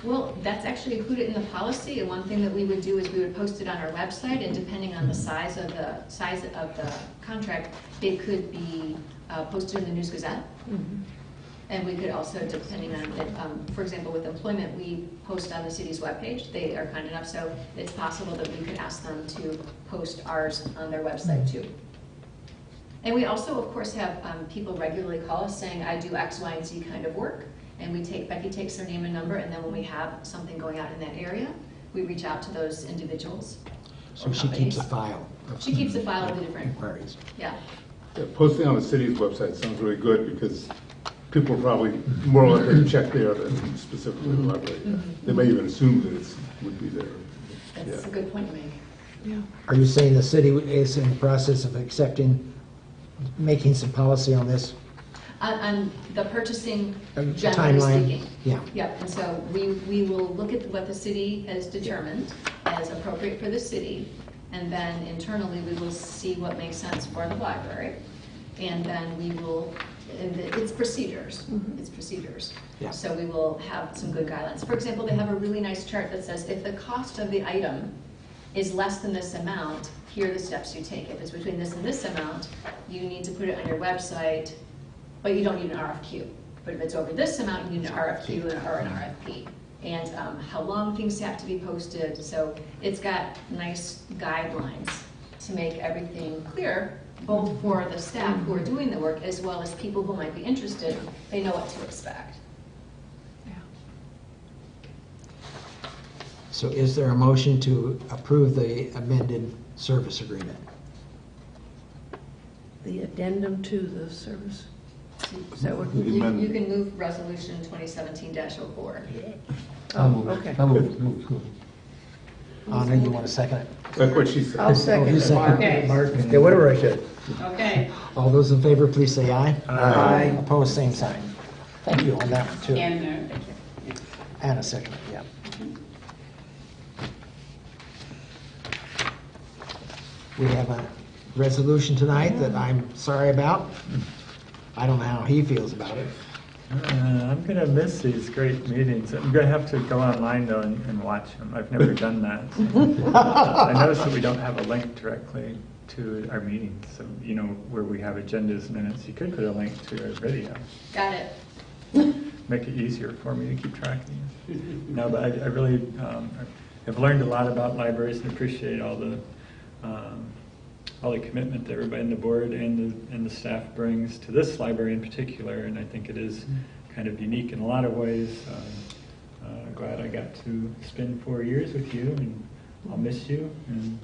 Well, that's actually included in the policy, and one thing that we would do is we would post it on our website, and depending on the size of the contract, it could be posted in the News Gazette. And we could also, depending on it, for example, with employment, we post on the city's webpage. They are kind enough, so it's possible that we could ask them to post ours on their website too. And we also, of course, have people regularly call us saying, I do X, Y, and Z kind of work. And Becky takes their name and number, and then when we have something going out in that area, we reach out to those individuals. So she keeps a file. She keeps a file of the different, inquiries. yeah. Yeah, posting on the city's website sounds really good because people are probably more likely to check there than specifically the library. They may even assume that it would be there. That's a good point to make. Are you saying the city is in the process of making some policy on this? On the purchasing, generally Timeline? speaking. Yeah. Yep, and so we will look at what the city has determined as appropriate for the city, and then internally, we will see what makes sense for the library, and then we will, and it's procedures, it's procedures. Yeah. So we will have some good guidelines. For example, they have a really nice chart that says if the cost of the item is less than this amount, here are the steps you take. If it's between this and this amount, you need to put it on your website, but you don't need an RFQ. But if it's over this amount, you need an RFQ or an RFP. And how long things have to be posted. So it's got nice guidelines to make everything clear, both for the staff who are doing the work as well as people who might be interested. They know what to expect. So is there a motion to approve the amended service agreement? The addendum to the service? Is that what? You can move resolution 2017-04. Oh, okay. Anna, you want to second it? Like what she said. I'll second you it. second Okay. Yeah, whatever I said. Okay, All those in favor, please say aye. Aye. Opposed, same sign. Thank you on that one, too. and And a second, yeah. We have a resolution tonight that I'm sorry about. I don't know how he feels about it. I'm going to miss these great meetings. I'm going to have to go online, though, and watch them. I've never done that. So. I noticed that we don't have a link directly to our meetings. So, you know, where we have agendas, minutes, you could put a link to our video. Got it. Make it easier for me to keep track of you. No, but I really have learned a lot about libraries and appreciate all the commitment that everybody in the board and the staff brings to this library in particular, and I think it is kind of unique in a lot of ways. Glad I got to spend 4 years with you, and I'll miss you, and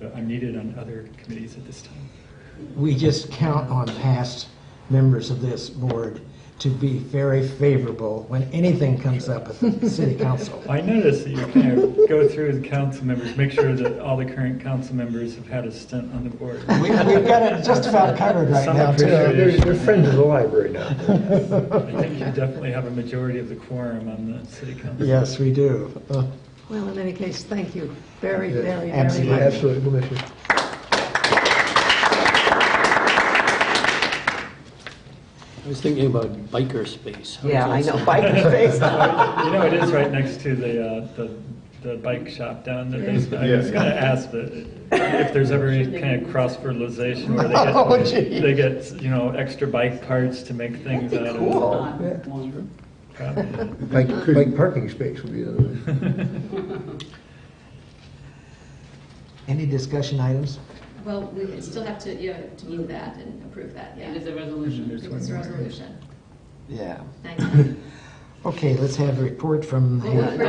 but I'm needed on other committees at this time. We just count on past members of this board to be very favorable when anything comes up at the city council. I noticed that you kind of go through the council members, make sure that all the current council members have had a stint on the board. We've got it just about covered right Some now, too. They're friends of the library now. I think you definitely have a majority of the quorum on the city council. Yes, we do. Well, in any case, thank you very, Yes. very, very Absolutely. much. Absolutely, we'll miss you. I was thinking about biker space. How Yeah, does I that know, sound? biker space. You know, it is right next to the bike shop down in the basement. I Yeah. was gonna ask if there's ever any kind of cross-fertilization where Oh, gee. they get, you know, extra bike parts to make things out of. Cool. Probably. Bike parking space would be another one. Any discussion items? Well, we still have to, you know, to move that and approve that, yeah. It is a resolution. There's one It's a more. resolution. Yeah. 19. Okay, let's have a report from the... Yeah, No,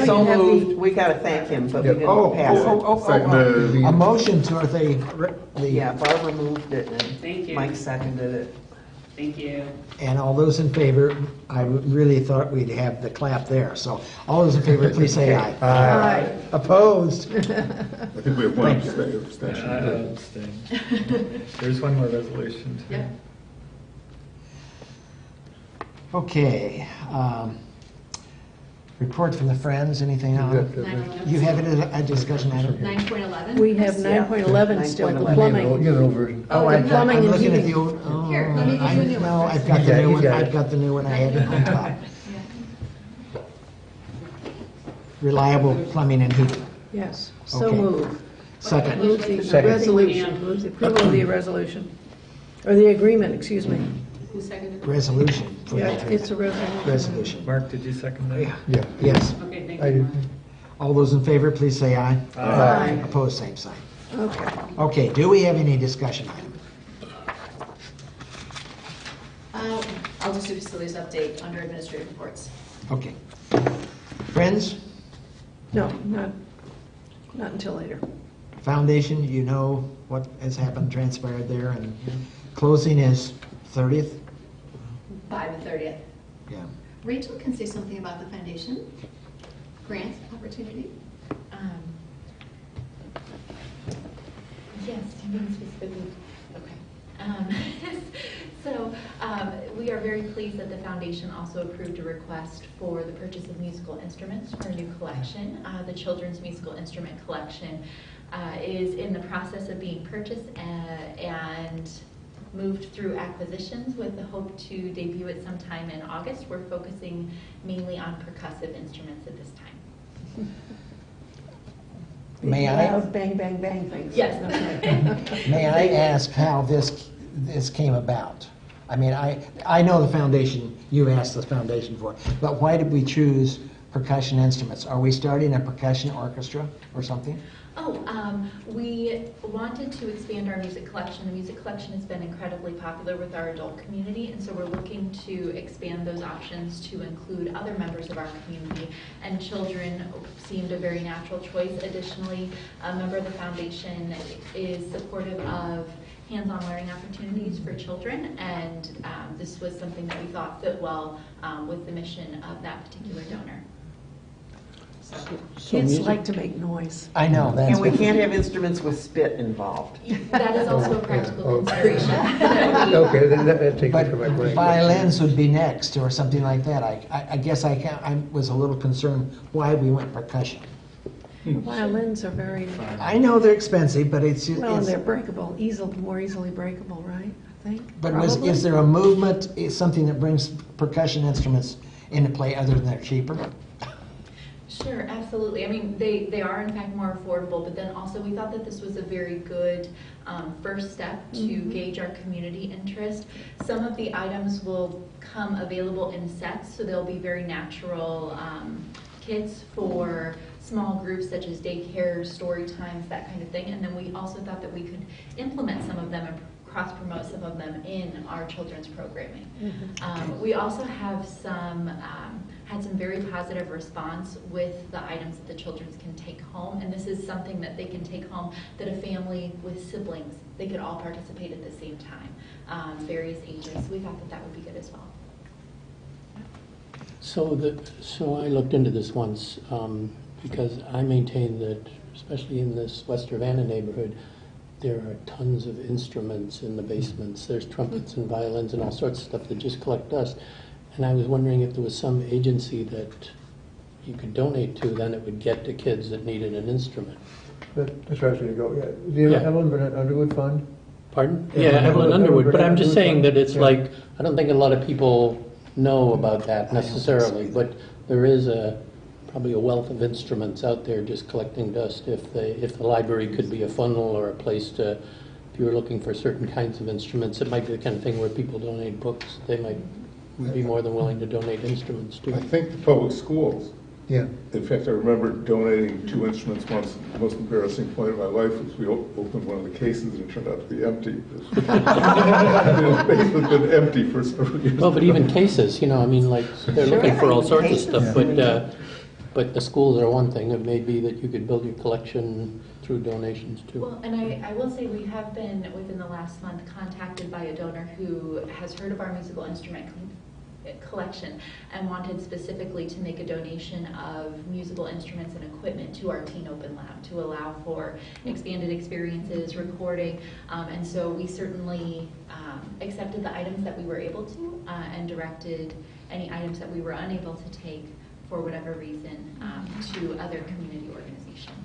so you have moved, the- we gotta thank him, but we Yeah. didn't Oh, pass it. Second, A motion to the... Yeah, Barbara moved it Thank and you. Mike seconded it. Thank you. And all those in favor, I really thought we'd have the clap there. So all those in favor, please say aye. Aye. Opposed? I think we have one Thank you. abstention. I abstain. There's one more resolution too. Yep. Okay. Report from the Friends, anything on? You have it as a discussion item? 9.11. We have 9.11 still, the 9.11. plumbing. You have an old version. Oh, the plumbing I'm and looking at heating. the old... oh, Here, let me give you a new one. No, I've got the Yeah, new he's one. got it. I've got the new one. I had it on top. Yeah. Reliable plumbing and heating. Yes, so Okay. move. Second. Move the Second. resolution, move the approval of the resolution, or the agreement, excuse me. Who seconded? Resolution. for Yeah, that. it's a resolution. Resolution. Mark, did you second that? Yeah. Yeah. Yes. Okay, thank I you. did. All those in favor, please say aye. Aye. Opposed, same sign. Okay. Okay, do we have any discussion item? I'll just do facilities update under administrative reports. Okay. Friends, No, not until later. Foundation, you know what has happened, transpired there, and closing is 30th? By the 30th. Yeah. Rachel can say something about the foundation grant opportunity. Yes, do you mean specifically? Okay. So we are very pleased that the foundation also approved a request for the purchase of musical instruments for a new collection. The Children's Musical Instrument Collection is in the process of being purchased and moved through acquisitions with the hope to debut it sometime in August. We're focusing mainly on percussive instruments at this time. May I? Loud bang, bang, bang things. Yes. May I ask how this came about? I mean, I know the foundation, you asked the foundation for, but why did we choose percussion instruments? Are we starting a percussion orchestra or something? We wanted to expand our music collection. The music collection has been incredibly popular with our adult community, and so we're looking to expand those options to include other members of our community, and children seemed a very natural choice. Additionally, a member of the foundation is supportive of hands-on learning opportunities for children, and this was something that we thought fit well with the mission of that particular donor. So Kids music- like to make noise. I know, that's... And we can't have instruments with spit involved. That is also a practical Oh. consideration. Okay, then that takes But it from my brain. violins would be next, or something like that. I guess I was a little concerned why we went percussion. Violins are very, I know they're expensive, but it's... well, and they're breakable, more easily breakable, right? I think. But Probably. is there a movement, is something that brings percussion instruments into play other than they're cheaper? Sure, absolutely. I mean, they are in fact more affordable, but then also we thought that this was a very good first step to gauge our community interest. Some of the items will come available in sets, so they'll be very natural kits for small groups such as daycare, story times, that kind of thing. And then we also thought that we could implement some of them and cross-promote some of them in our children's programming. We also have had some very positive response with the items that the children can take home, and this is something that they can take home that a family with siblings, they could all participate at the same time, various ages. We thought that that would be good as well. So I looked into this once because I maintain that, especially in this West Urbana neighborhood, there are tons of instruments in the basements. There's trumpets and violins and all sorts of stuff that just collect dust. And I was wondering if there was some agency that you could donate to, then it would get to kids that needed an instrument. That's where I was going to go, yeah. The Yeah. Evelyn Burnett Underwood Fund Pardon? Evelyn Yeah, Evelyn Underwood. Underwood, but I'm just saying that it's Yeah. like, I don't think a lot of people know about that necessarily, but there is probably a wealth of instruments out there just collecting dust. If the library could be a funnel or a place to, if you were looking for certain kinds of instruments, it might be the kind of thing where people donate books. They might be more than willing to donate instruments too. I think the public schools, Yeah. in fact, I remember donating 2 instruments once. The most embarrassing point of my life was we opened one of the cases and it turned out to be empty. The basement had been empty for several years. Well, but even cases, I mean, like, they're looking for all sorts of stuff, but the schools are one thing. It may be that you could build your collection through donations too. Well, and I will say we have been, within the last month, contacted by a donor who has heard of our musical instrument collection and wanted specifically to make a donation of musical instruments and equipment to our Teen Open Lab to allow for expanded experiences, recording, and so we certainly accepted the items that we were able to and directed any items that we were unable to take for whatever reason to other community organizations.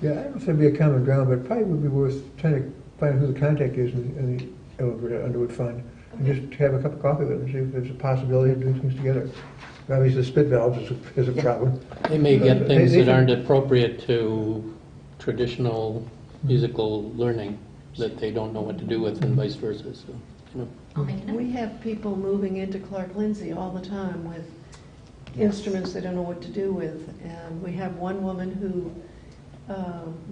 Yeah, I don't know if there'd be a common ground, but it probably would be worth trying to find out who the contact is in the Underwood Fund, and just have a cup of coffee with them, see if there's a possibility of doing things together. Obviously, the spit valves is a problem. They may get But things they that aren't appropriate to traditional musical learning that they don't know what to do with, and vice versa. So, I'll make a note. We have people moving into Clark Lindsay all the time with instruments they don't know what to do with. And we have one woman who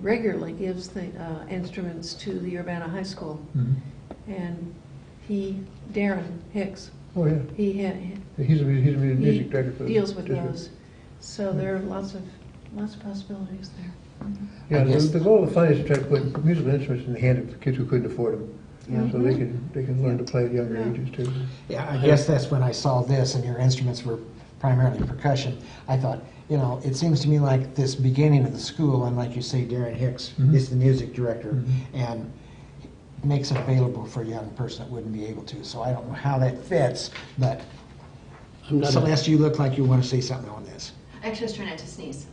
regularly gives the instruments to the Urbana High School. And Darren Hicks, Oh, yeah. He's a music director for the deals with district. those. So there are lots of possibilities there. Yeah, I guess- the goal of the fund is to try to put musical instruments in the hand of kids who couldn't afford them. So they can learn to play at younger ages too. Yeah, I guess that's when I saw this and your instruments were primarily percussion. I thought, it seems to me like this beginning of the school, and like you say, Darren Hicks is the music director, and makes it available for a young person that wouldn't be able to. So I don't know how that fits, but I'm not Celeste, you look like you want to say something on this. Actually, I was trying not to sneeze.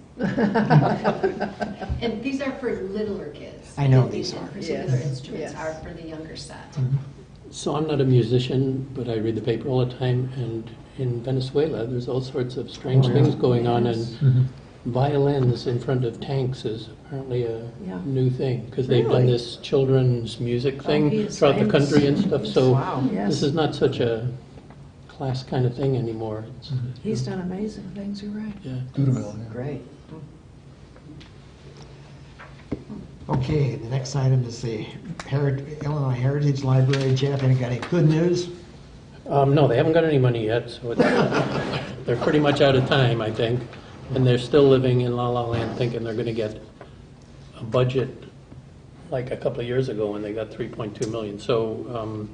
And these are for littler kids. I know These these are. particular Yes. instruments Yes. are for the younger set. So I'm not a musician, but I read the paper all the time, and in Venezuela, there's all sorts of strange things going on, and violins in front of tanks is apparently a Yeah. new thing, because they've done Really? this children's music Oh, thing he is throughout the famous. country and stuff, so Wow. Yes. this is not such a class kind of thing anymore. It's, He's done amazing things, you're right. yeah. Dudamel, yeah. Great. Okay, the next item is the Illinois Heritage Library. Jeff, any got any good news? No, they haven't got any money yet, so they're pretty much out of time, I think. And they're still living in La La Land thinking they're going to get a budget like a couple of years ago when they got 3.2 million. So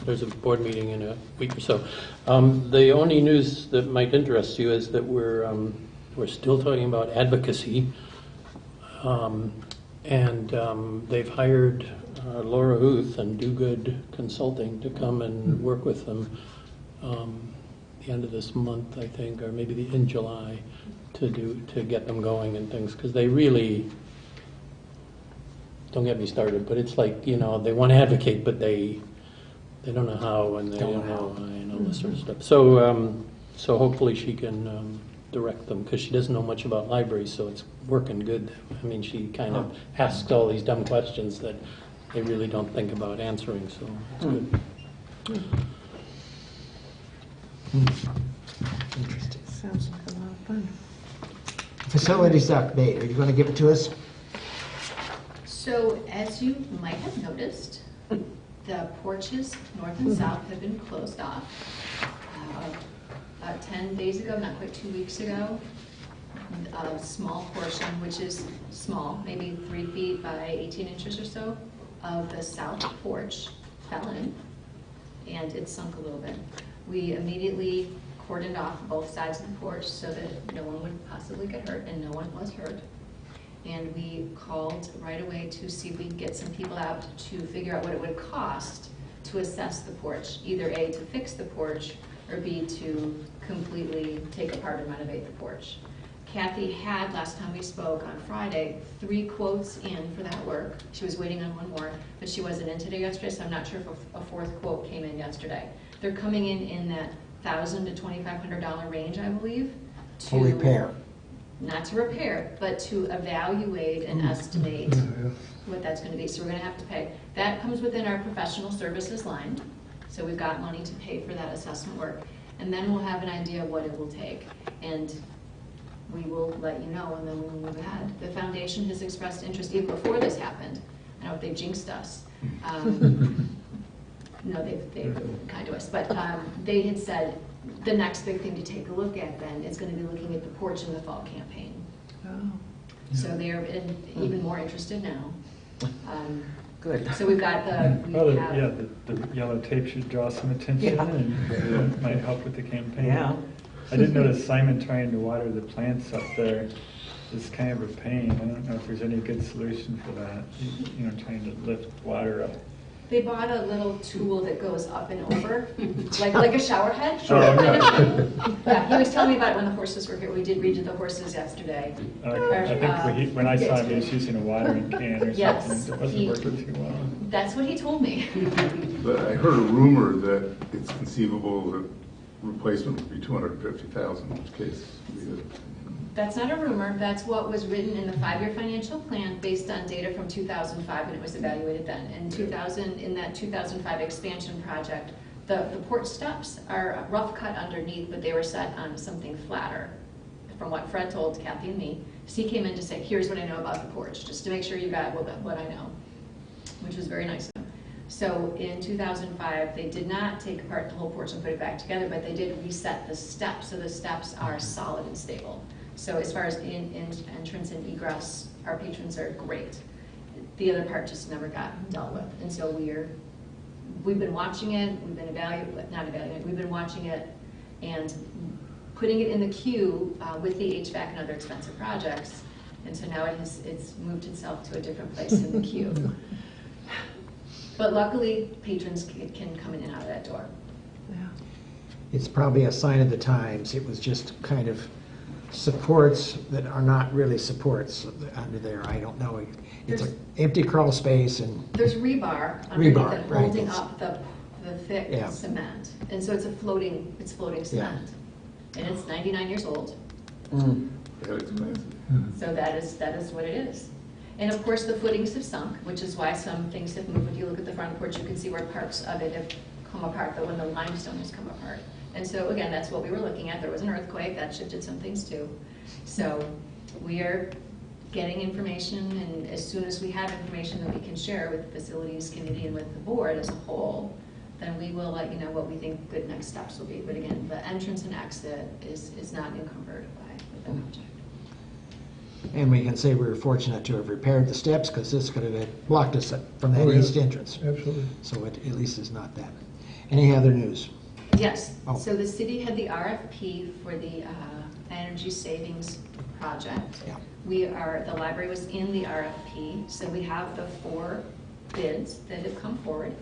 there's a board meeting in a week or so. The only news that might interest you is that we're still talking about advocacy. And they've hired Laura Huth and Do Good Consulting to come and work with them the end of this month, I think, or maybe in July, to get them going and things, because they really, don't get me started, but it's like, they want to advocate, but they don't know how, and they don't know and all this sort of stuff. So hopefully she can direct them, because she doesn't know much about libraries, so it's working good. I mean, she kind of asks all these dumb questions that they really don't think about answering, so it's good. Interesting. Sounds like a lot of fun. Facilities update, are you going to give it to us? So as you might have noticed, the porches north and south have been closed off. About 10 days ago, not quite 2 weeks ago, a small portion, which is small, maybe 3 feet by 18 inches or so, of the south porch fell in, and it sunk a little bit. We immediately cordoned off both sides of the porch so that no one would possibly get hurt, and no one was hurt. And we called right away to see if we could get some people out to figure out what it would cost to assess the porch, either A, to fix the porch, or B, to completely take apart and renovate the porch. Kathy had, last time we spoke on Friday, 3 quotes in for that work. She was waiting on one more, but she wasn't in today yesterday, so I'm not sure if a 4th quote came in yesterday. They're coming in that $1,000 to $2,500 range, I believe. For repair. Not to repair, but to evaluate and estimate what that's going to be. So we're going to have to pay. That comes within our professional services line. So we've got money to pay for that assessment work. And then we'll have an idea of what it will take. And we will let you know, and then we will move ahead. The foundation has expressed interest even before this happened. I don't know if they jinxed us. No, they've been kind to us. But they had said the next big thing to take a look at then is going to be looking at the porch in the fall campaign. Oh. So they are even more interested now. Good. So we've got The yellow tape should draw some attention and might help with the campaign. Yeah. I did notice Simon trying to water the plants up there is kind of a pain. I don't know if there's any good solution for that, trying to lift water up. They bought a little tool that goes up and over, like a shower head. Oh, kind of thing. Yeah, he was telling me about it when the horses were here. We did read the horses yesterday. I think when I saw him, he was using a watering can or Yes, something. It wasn't working too well. That's what he told me. But I heard a rumor that it's conceivable that replacement would be $250,000, in which case we That's not a rumor. That's what was written in the 5-year financial plan based on data from 2005 when it was evaluated then. In that 2005 expansion project, the porch steps are a rough cut underneath, but they were set on something flatter. From what Fred told Kathy and me, so he came in to say, here's what I know about the porch, just to make sure you got what I know, which was very nice of him. So in 2005, they did not take apart the whole porch and put it back together, but they did reset the steps, so the steps are solid and stable. So as far as entrance and egress, our patrons are great. The other part just never got dealt with. And so we've been watching it, we've been watching it and putting it in the queue with the HVAC and other expensive projects. And so now it's moved itself to a different place in the queue. But luckily, patrons can come in and out of that door. Yeah. It's probably a sign of the times. It was just kind of supports that are not really supports under there. I don't know. It's an empty crawl space and there's rebar underneath rebar, it right, holding it's- up the thick cement. And so it's floating cement. And it's 99 years old. That explains it. So that is what it is. And of course, the footings have sunk, which is why some things have moved. If you look at the front of the porch, you can see where parts of it have come apart, but when the limestone has come apart. And so again, that's what we were looking at. There was an earthquake, that shifted some things too. So we are getting information, and as soon as we have information that we can share with the facilities committee and with the board as a whole, then we will let you know what we think good next steps will be. But again, the entrance and exit is not encumbered by the project. and we can say we were fortunate to have repaired the steps because this could have blocked us from that Oh, yeah. east entrance. Absolutely. So it at least is not that. Any other news? Yes, Oh. so the city had the RFP for the energy savings project. Yeah. The library was in the RFP, so we have the 4 bids that have come forward.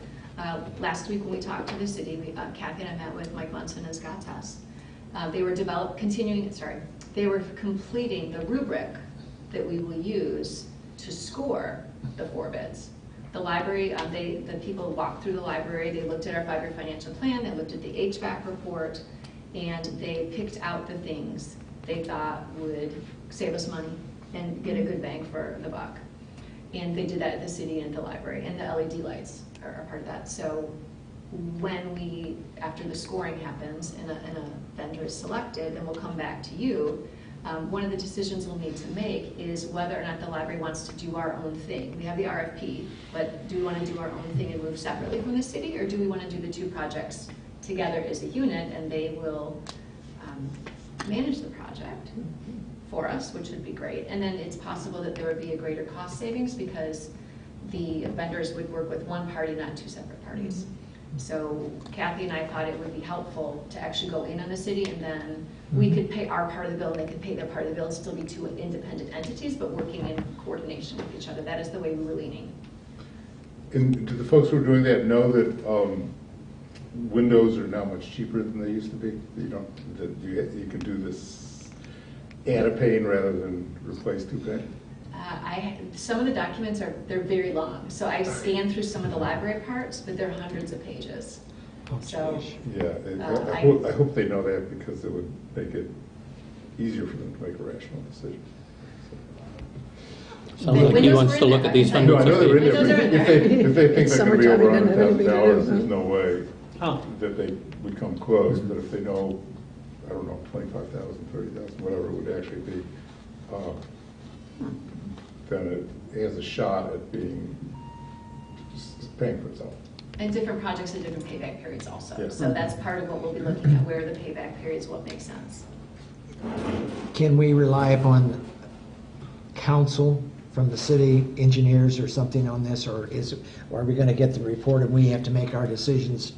Last week when we talked to the city, Kathy and I met with Mike Munson and Scott Tess. They were they were completing the rubric that we will use to score the 4 bids. The library, the people walked through the library, they looked at our 5-year financial plan, they looked at the HVAC report, and they picked out the things they thought would save us money and get a good bang for the buck. And they did that at the city and the library, and the LED lights are part of that. So after the scoring happens and a vendor is selected, then we'll come back to you. One of the decisions we'll need to make is whether or not the library wants to do our own thing. We have the RFP, but do we want to do our own thing and move separately from the city, or do we want to do the 2 projects together as a unit, and they will manage the project for us, which would be great. And then it's possible that there would be a greater cost savings because the vendors would work with one party, not 2 separate parties. So Kathy and I thought it would be helpful to actually go in on the city, and then we could pay our part of the bill and they could pay their part of the bill and still be 2 independent entities, but working in coordination with each other. That is the way we were leaning. And do the folks who are doing that know that windows are now much cheaper than they used to be? That you can do this add a pane rather than replace two panes? Some of the documents they're very long, so I scanned through some of the library parts, but they're hundreds of pages. So, Yeah, I hope they know that, because it would make it easier for them to make a rational decision. Sounds like he wants to look at these No, I hundreds know of they're in pages. there, Those are but in if they think It's they're gonna be summertime, over he doesn't have anything to $100,000, do. there's no way Oh, that they would come close, but if they know, I don't know, 25,000, 30,000, whatever it would actually be, then it has a shot at being, just paying for itself. and different projects have different payback periods also. Yeah. So that's part of what we'll be looking at, where are the payback periods, what makes sense. Can we rely upon counsel from the city engineers or something on this, or are we going to get the report and we have to make our decisions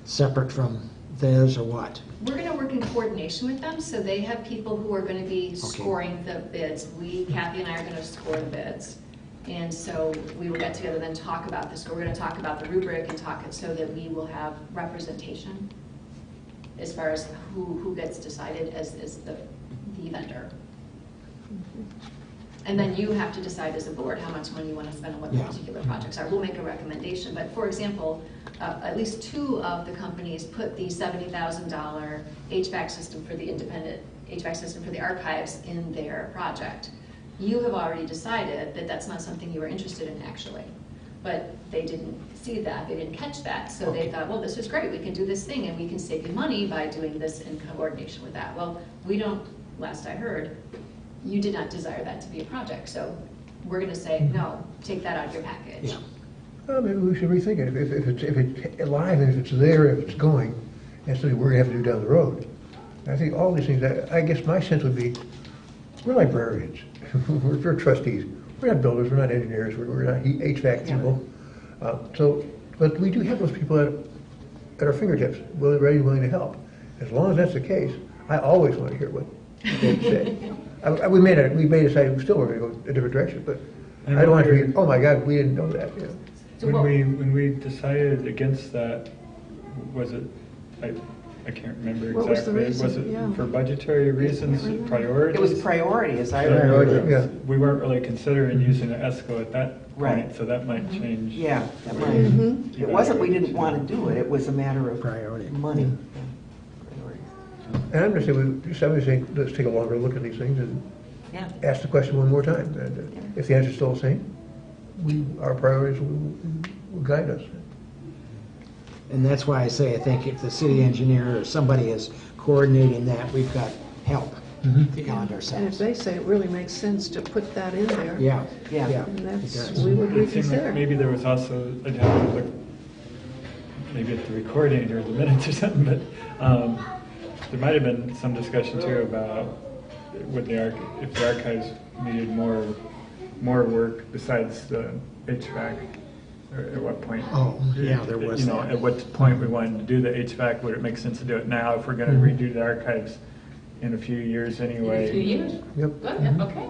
separate from theirs, or what? We're going to work in coordination with them, so they have people who are going to be scoring the bids. Kathy and I are going to score the bids. And so we will get together and then talk about this. We're going to talk about the rubric and talk it so that we will have representation as far as who gets decided as the vendor. And then you have to decide as a board how much money you want to spend on what the Yeah. particular projects are. We'll make a recommendation, but for example, at least 2 of the companies put the $70,000 HVAC system for the independent HVAC system for the archives in their project. You have already decided that that's not something you were interested in actually, but they didn't see that, they didn't catch that, so they thought, well, this is great, we can do this thing and we can save you money by doing this in coordination with that. Well, we don't, last I heard, you did not desire that to be a project, so we're going to say, no, take that out of your package. Yeah. Well, maybe we should rethink it. If it's alive and if it's there, if it's going, that's something we're gonna have to do down the road. I think all these things, I guess my sense would be, we're librarians. We're trustees. We're not builders, we're not engineers, we're not HVAC people. But we do have those people at our fingertips, ready and willing to help. As long as that's the case, I always want to hear what they say. We may decide still we're going to go a different direction, but I don't want to be, oh my God, we didn't know that. You know. When we decided against that, was it, I can't remember What was the exactly. Was reason? Yeah. it for budgetary reasons, priorities? It was priority, as I So, remember. Yeah. We weren't really considering using an ESCO at that Right. point, so that might change. Yeah, that the might. way Mhm. you It wasn't we didn't evaluate want to do it, it was a matter of Priority. money. And I'm just saying, I would say, let's take a longer look at these things and Yeah. ask the question one more time. And if the answer's still the same, our priorities will guide us. And that's why I say, I think if the city engineer or somebody is coordinating that, we've got help beyond And if ourselves. they say it really makes sense to put that in there, Yeah, Yeah. yeah. and it that's, does. we would It seemed like reconsider. maybe there was also, I'd have to look, maybe at the recording or the minutes or something, but there might have been some discussion too about if the archives needed more work besides the HVAC, or at what point. Oh, yeah, there was You know, that. at what point we wanted to do the HVAC, would it make sense to do it now if we're gonna redo the archives in a few years anyway? 2 years? Yep. Good, okay.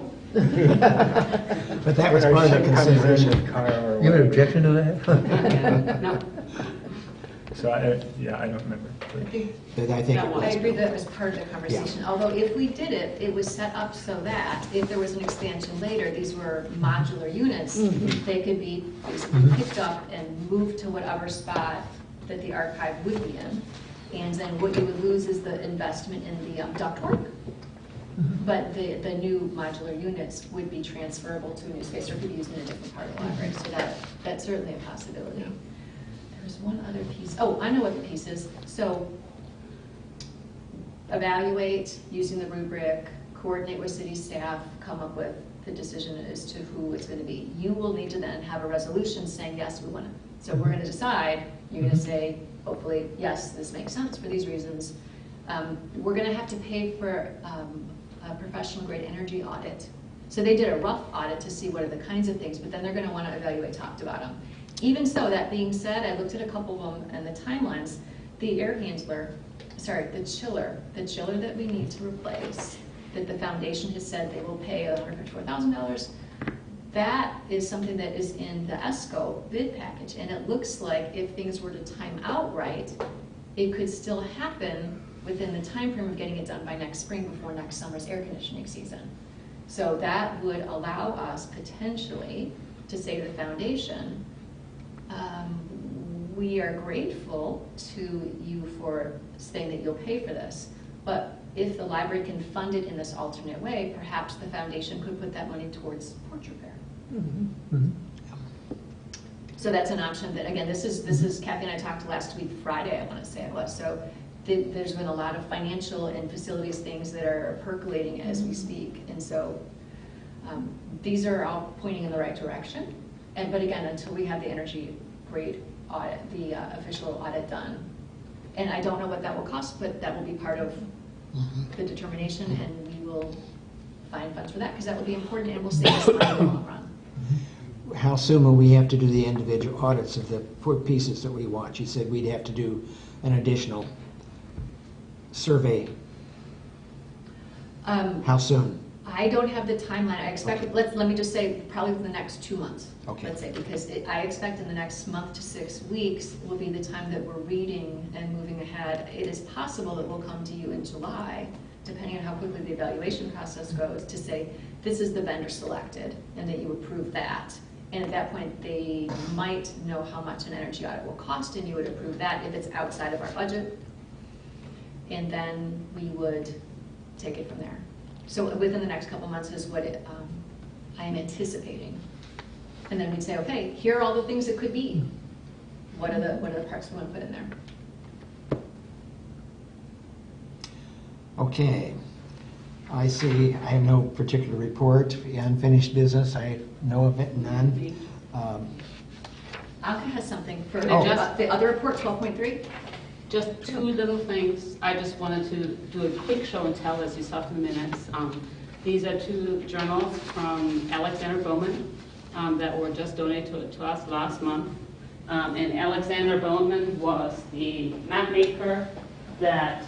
But that was part of the consideration. You have an objection to that? No. So I don't remember. But I think it That was. I agree that was part of the conversation, although if we did it, it was set up so that if there was an expansion later, these were modular units, they could be basically picked up and moved to whatever spot that the archive would be in. And then what you would lose is the investment in the ductwork, but the new modular units would be transferable to a new space or could be used in a different part of the library, so that's certainly a possibility. There's one other piece. Oh, I know what the piece is. So evaluate using the rubric, coordinate with city staff, come up with the decision as to who it's going to be. You will need to then have a resolution saying, yes, we want to. So we're going to decide, you're going to say, hopefully, yes, this makes sense for these reasons. We're going to have to pay for a professional grade energy audit. So they did a rough audit to see what are the kinds of things, but then they're going to want to evaluate top to bottom. Even so, that being said, I looked at a couple of them and the timelines. The the chiller that we need to replace, that the foundation has said they will pay $154,000, that is something that is in the ESCO bid package. And it looks like if things were to time out right, it could still happen within the time frame of getting it done by next spring before next summer's air conditioning season. So that would allow us potentially to say to the foundation, we are grateful to you for saying that you'll pay for this, but if the library can fund it in this alternate way, perhaps the foundation could put that money towards porch repair. So that's an option that, again, this is Kathy and I talked last week, Friday, I want to say it was. So there's been a lot of financial and facilities things that are percolating as we speak. And so these are all pointing in the right direction. But again, until we have the energy grade audit, the official audit done. And I don't know what that will cost, but that will be part of the determination, and we will find funds for that, because that will be important and will save us money in the long run. How soon will we have to do the individual audits of the 4 pieces that we want? You said we'd have to do an additional survey. How soon? I don't have the timeline. I expect, Okay. let me just say, probably within the next 2 months. Okay. Let's say, because I expect in the next month to 6 weeks will be the time that we're reading and moving ahead. It is possible that we'll come to you in July, depending on how quickly the evaluation process goes, to say, this is the vendor selected, and that you approve that. And at that point, they might know how much an energy audit will cost, and you would approve that if it's outside of our budget. And then we would take it from there. So within the next couple months is what I am anticipating. And then we'd say, okay, here are all the things it could be. What are the parts we want to put in there? Okay. I see, I have no particular report. Unfinished business, I know of it, none. Alka has something for Oh. the other report, 12.3. Just 2 little things. I just wanted to do a quick show and tell, as you saw from the minutes. These are 2 journals from Alexander Bowman that were just donated to us last month. And Alexander Bowman was the map maker that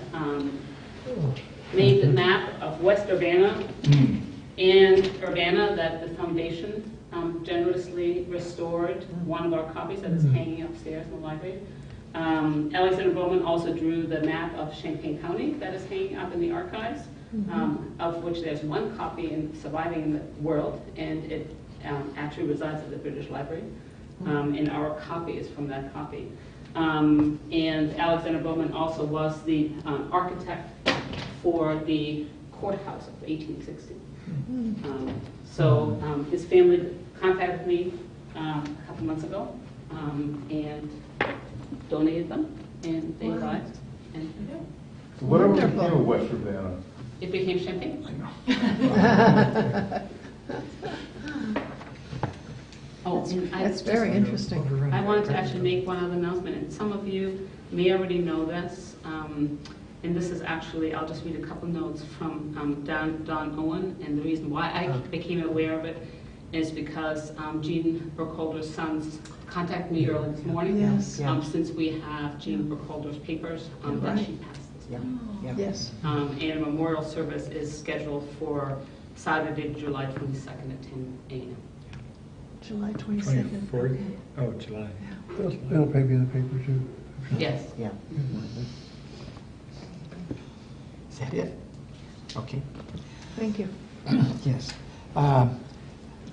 made the map of West Urbana and Urbana that the foundation generously restored. One of our copies that is hanging upstairs in the library. Alexander Bowman also drew the map of Champaign County that is hanging up in the archives, of which there's 1 copy surviving in the world, and it actually resides at the British Library. And our copy is from that copy. And Alexander Bowman also was the architect for the courthouse of 1860. So his family contacted me a couple months ago and donated them, and they arrived. And Whatever became of West Urbana? it became Champaign. Oh, and I That's very interesting. I wanted to actually make one other announcement, and some of you may already know this, and this is actually, I'll just read a couple notes from Don Owen, and the reason why I became aware of it is because Jean Burkholder's sons contacted me early this morning. Yes. Since we have Jean Burkholder's papers that she passed this morning. Yes. And a memorial service is scheduled for Saturday, July 22nd at 10 a.m. July 22nd. 24th? Okay. Oh, July. It'll probably be in the paper too. Yes. Yeah. Is that it? Okay. Thank you. Yes.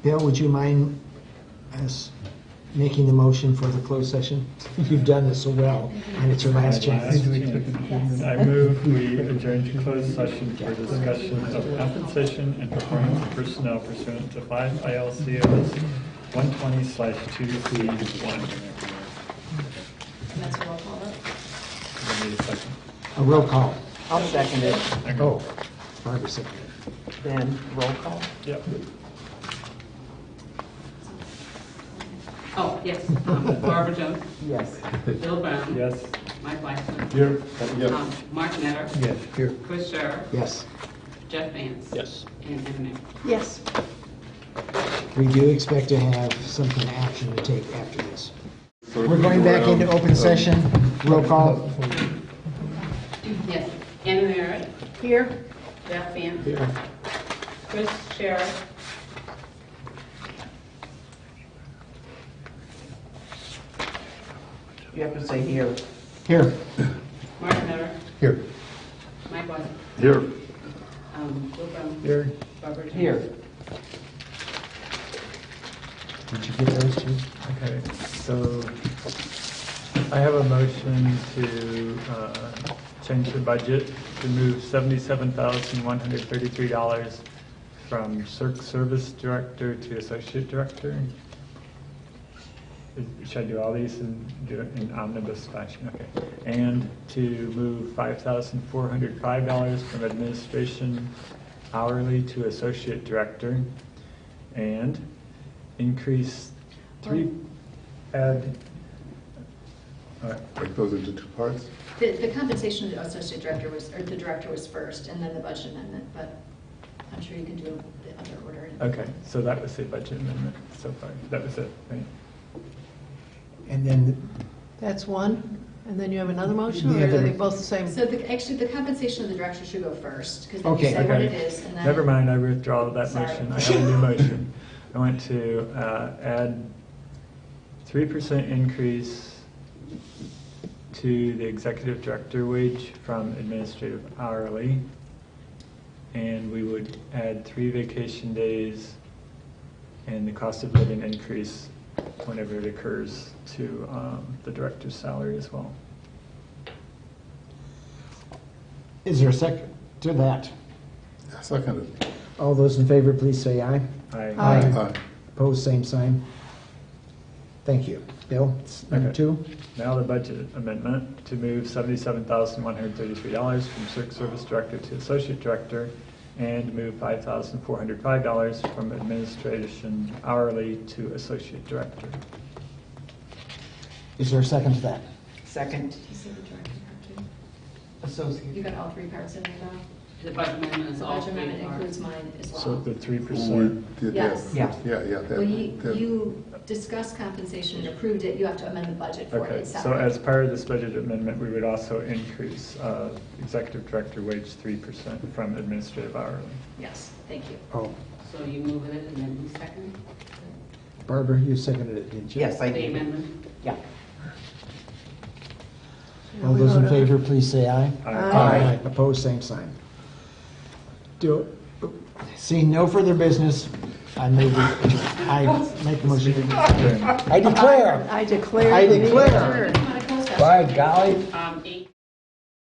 Bill, would you mind us making the motion for the closed session? You've done this so well, and it's your last chance. Do we expect it to be- I move we adjourn to closed session for discussion of compensation and performance of personnel pursuant to 5 ILCS 120/2C1. And that's a roll call vote. Need a second. A roll call. I'll second it. Oh, Barbara seconded. Then roll call. Yep. Oh, yes. Barbara Jones, Yes. Bill Brown, Yes. Mike Blackson, Here, yes. Mark Netter, Yes, here. Chris Scherer, Yes. Jeff Vance. Yes. And Anna Mae. Yes. We do expect to have some kind of action to take after this. So We're going back into open session. Roll call. Yes. Anna Merritt, Here? Jeff Vance, Chris Scherer, You have to say here. Here. Mark Netter, Here. Here. Bill Brown. Here. Barbara Jones. Here. Did you get those two? Okay, so I have a motion to change the budget to move $77,133 from Service Director to Associate Director. Should I do all these and do it in omnibus fashion? Okay. And to move $5,405 from Administration hourly to Associate Director. And increase add, all right. Break those into two parts. The compensation of the associate director was, or the director was first, and then the budget amendment, but I'm sure you can do the other order. Okay, so that was the budget amendment so far. That was it, right? And then, That's one, and then you have another motion, The or are other- they both the same? So actually, the compensation of the director should go first, because then you Okay. say what Okay. it is, and then. Never mind, I withdraw that Sorry. motion. I have a new motion. I want to add 3% increase to the executive director wage from administrative hourly. And we would add 3 vacation days and the cost of living increase whenever it occurs to the director's salary as well. is there a second to that? Seconded. All those in favor, please say aye. Aye. Aye. Opposed, same sign. Thank you. Bill, it's number Okay. 2. Now the budget amendment to move $77,133 from Service Director to Associate Director and move $5,405 from Administration hourly to Associate Director. Is there a second to that? Second, Did you say the director part too? associate. You got all 3 parts in there now? The budget amendment is The all budget 3 amendment parts. includes mine as well. So the 3%. We did Yes. that. Yeah, yeah. Well, you discussed compensation and approved it, you have to amend the budget for it. Okay, It's so separate. as part of this budget amendment, we would also increase Executive Director wage 3% from administrative hourly. Yes, thank you. Oh, So you move it and then you second Barbara, you seconded it, didn't you? Yes, I the did. amendment? Yeah. All those in favor, please say aye. Aye. Opposed, same sign. Seeing no further business, I make the motion. I declare. I declare. I the meeting declare. adjourned. You want to close that? By golly. 8.